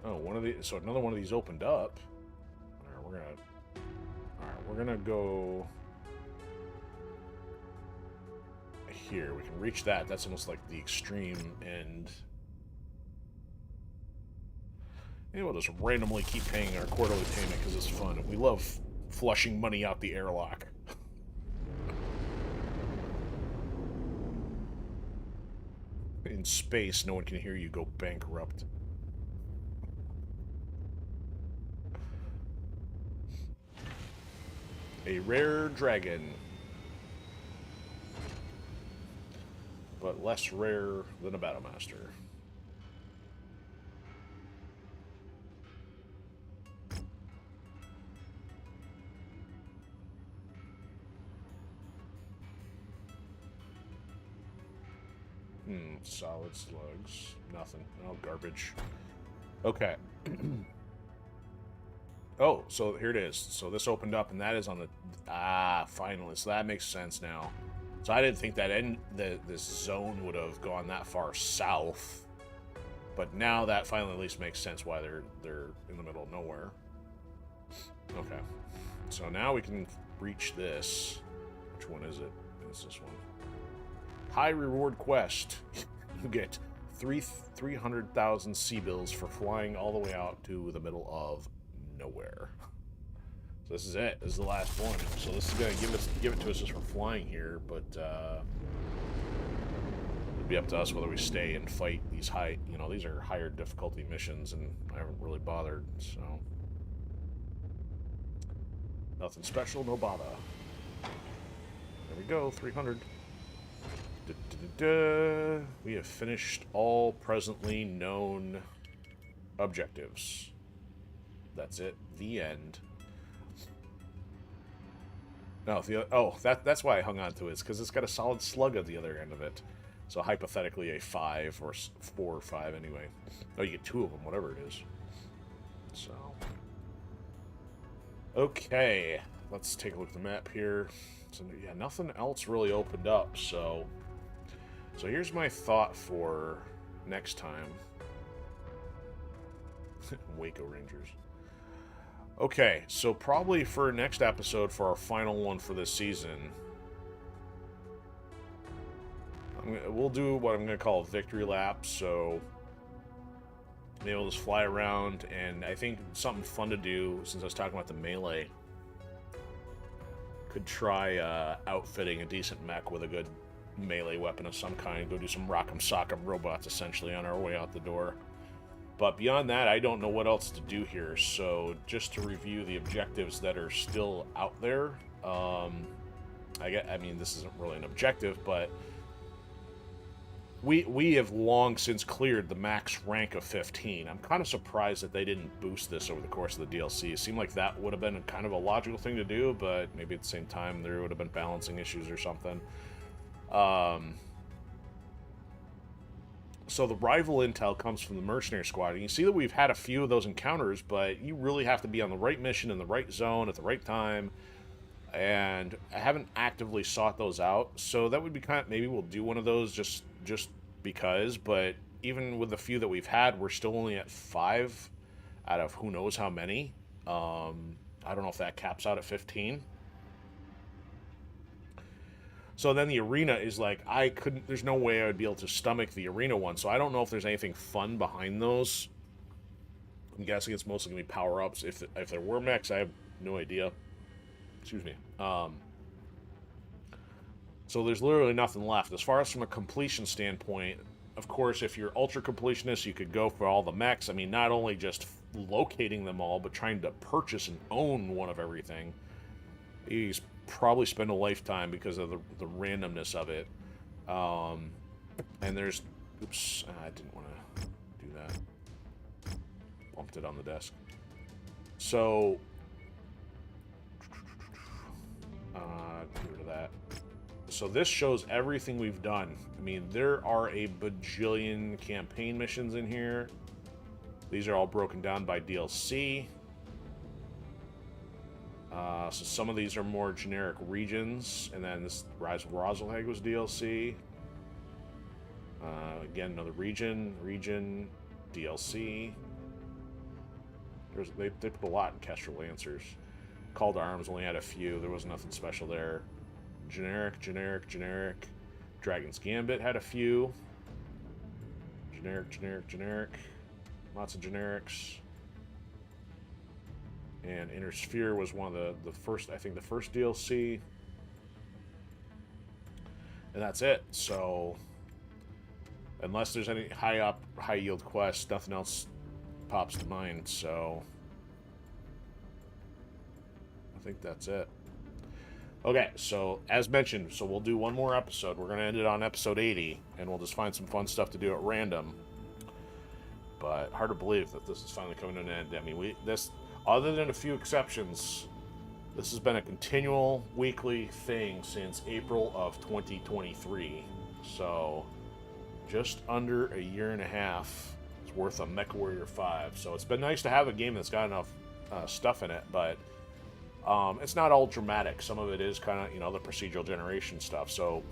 Oh, one of these. So another one of these opened up. Alright, we're gonna go here. We can reach that. That's almost like the extreme end. Maybe we'll just randomly keep paying our quarterly payment because it's fun. We love flushing money out the airlock. In space, no one can hear you go bankrupt. A rare dragon. But less rare than a Battlemaster. Solid slugs. Nothing. Oh, garbage. Okay. Oh, so here it is. So this opened up, and that is on the... Ah, finally. So that makes sense now. So I didn't think that this zone would have gone that far south. But now that finally at least makes sense why they're in the middle of nowhere. Okay. So now we can reach this. Which one is it? It's this one. High reward quest. You get 300,000 C-bills for flying all the way out to the middle of nowhere. So this is it. This is the last one. So this is gonna give it to us just for flying here, but it'll be up to us whether we stay and fight these high. You know, these are higher difficulty missions, and I haven't really bothered. So nothing special, no bother. There we go, 300. Da-da-da-da. We have finished all presently known objectives. That's it. The end. No, that's why I hung on to it. It's because it's got a solid slug at the other end of it. So hypothetically a 5 or 4 or 5 anyway. Oh, you get 2 of them, whatever it is. So. Okay. Let's take a look at the map here. So, yeah, nothing else really opened up, so here's my thought for next time. Waco Rangers. Okay, so probably for next episode, for our final one for this season, we'll do what I'm going to call a victory lap, so maybe we'll just fly around, and I think something fun to do, since I was talking about the melee, could try outfitting a decent mech with a good melee weapon of some kind, go do some rock'em sock'em robots, essentially, on our way out the door. But beyond that, I don't know what else to do here, so just to review the objectives that are still out there, I mean, this isn't really an objective, but we have long since cleared the max rank of 15. I'm kind of surprised that they didn't boost this over the course of the DLC. It seemed like that would have been kind of a logical thing to do, but maybe at the same time there would have been balancing issues or something. So the rival intel comes from the mercenary squad, and you see that we've had a few of those encounters, but you really have to be on the right mission in the right zone at the right time, and I haven't actively sought those out, so that would be kind of, maybe we'll do one of those just because, but even with the few that we've had, we're still only at 5 out of who knows how many. I don't know if that caps out at 15. So then the arena is like, there's no way I would be able to stomach the arena one, so I don't know if there's anything fun behind those. I'm guessing it's mostly going to be power-ups. If there were mechs, I have no idea. Excuse me. So there's literally nothing left. As far as from a completion standpoint, of course, if you're ultra completionist, you could go for all the mechs. I mean, not only just locating them all, but trying to purchase and own one of everything. You probably spend a lifetime because of the randomness of it. And there's... Oops, I didn't want to do that. Bumped it on the desk. So... get rid of that. So this shows everything we've done. I mean, there are a bajillion campaign missions in here. These are all broken down by DLC. So some of these are more generic regions, and then this Rise of Rosalhag was DLC. Again, another region, DLC. They put a lot in Kestrel Lancers. Call to Arms only had a few. There was nothing special there. Generic. Dragon's Gambit had a few. Generic. Lots of generics. And Inner Sphere was one of the first, I think the first DLC. And that's it. So, unless there's any high yield quests, nothing else pops to mind. So, I think that's it. Okay, so as mentioned, we'll do one more episode. We're going to end it on episode 80, and we'll just find some fun stuff to do at random. But hard to believe that this is finally coming to an end. I mean, other than a few exceptions, this has been a continual weekly thing since April of 2023. So, just under a year and a half is worth of MechWarrior 5. So it's been nice to have a game that's got enough stuff in it, but it's not all dramatic. Some of it is kind of, the procedural generation stuff. So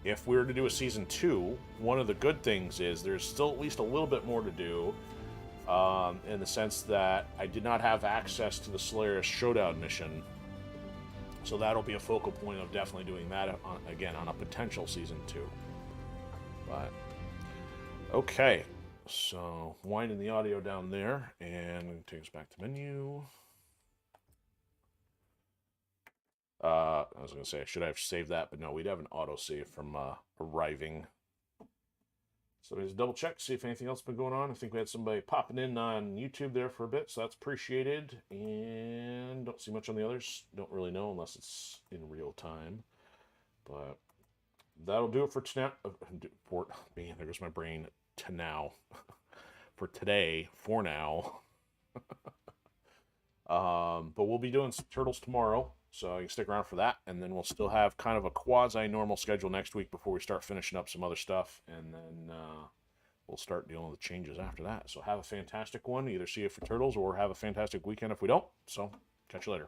if we were to do a Season 2, one of the good things is there's still at least a little bit more to do, in the sense that I did not have access to the Solaris Showdown mission. So that'll be a focal point of definitely doing that again on a potential Season 2. But, okay. So, winding the audio down there, and take us back to menu. I was going to say, should I have saved that? But no, we'd have an autosave from arriving. So just double check, see if anything else has been going on. I think we had somebody popping in on YouTube there for a bit, so that's appreciated. And don't see much on the others. Don't really know unless it's in real time. But that'll do it for tonight. Man, there goes my brain. To now. For today, for now. But we'll be doing some Turtles tomorrow, so you can stick around for that. And then we'll still have kind of a quasi-normal schedule next week before we start finishing up some other stuff. And then we'll start dealing with the changes after that. So have a fantastic one. Either see you for Turtles or have a fantastic weekend if we don't. So catch you later.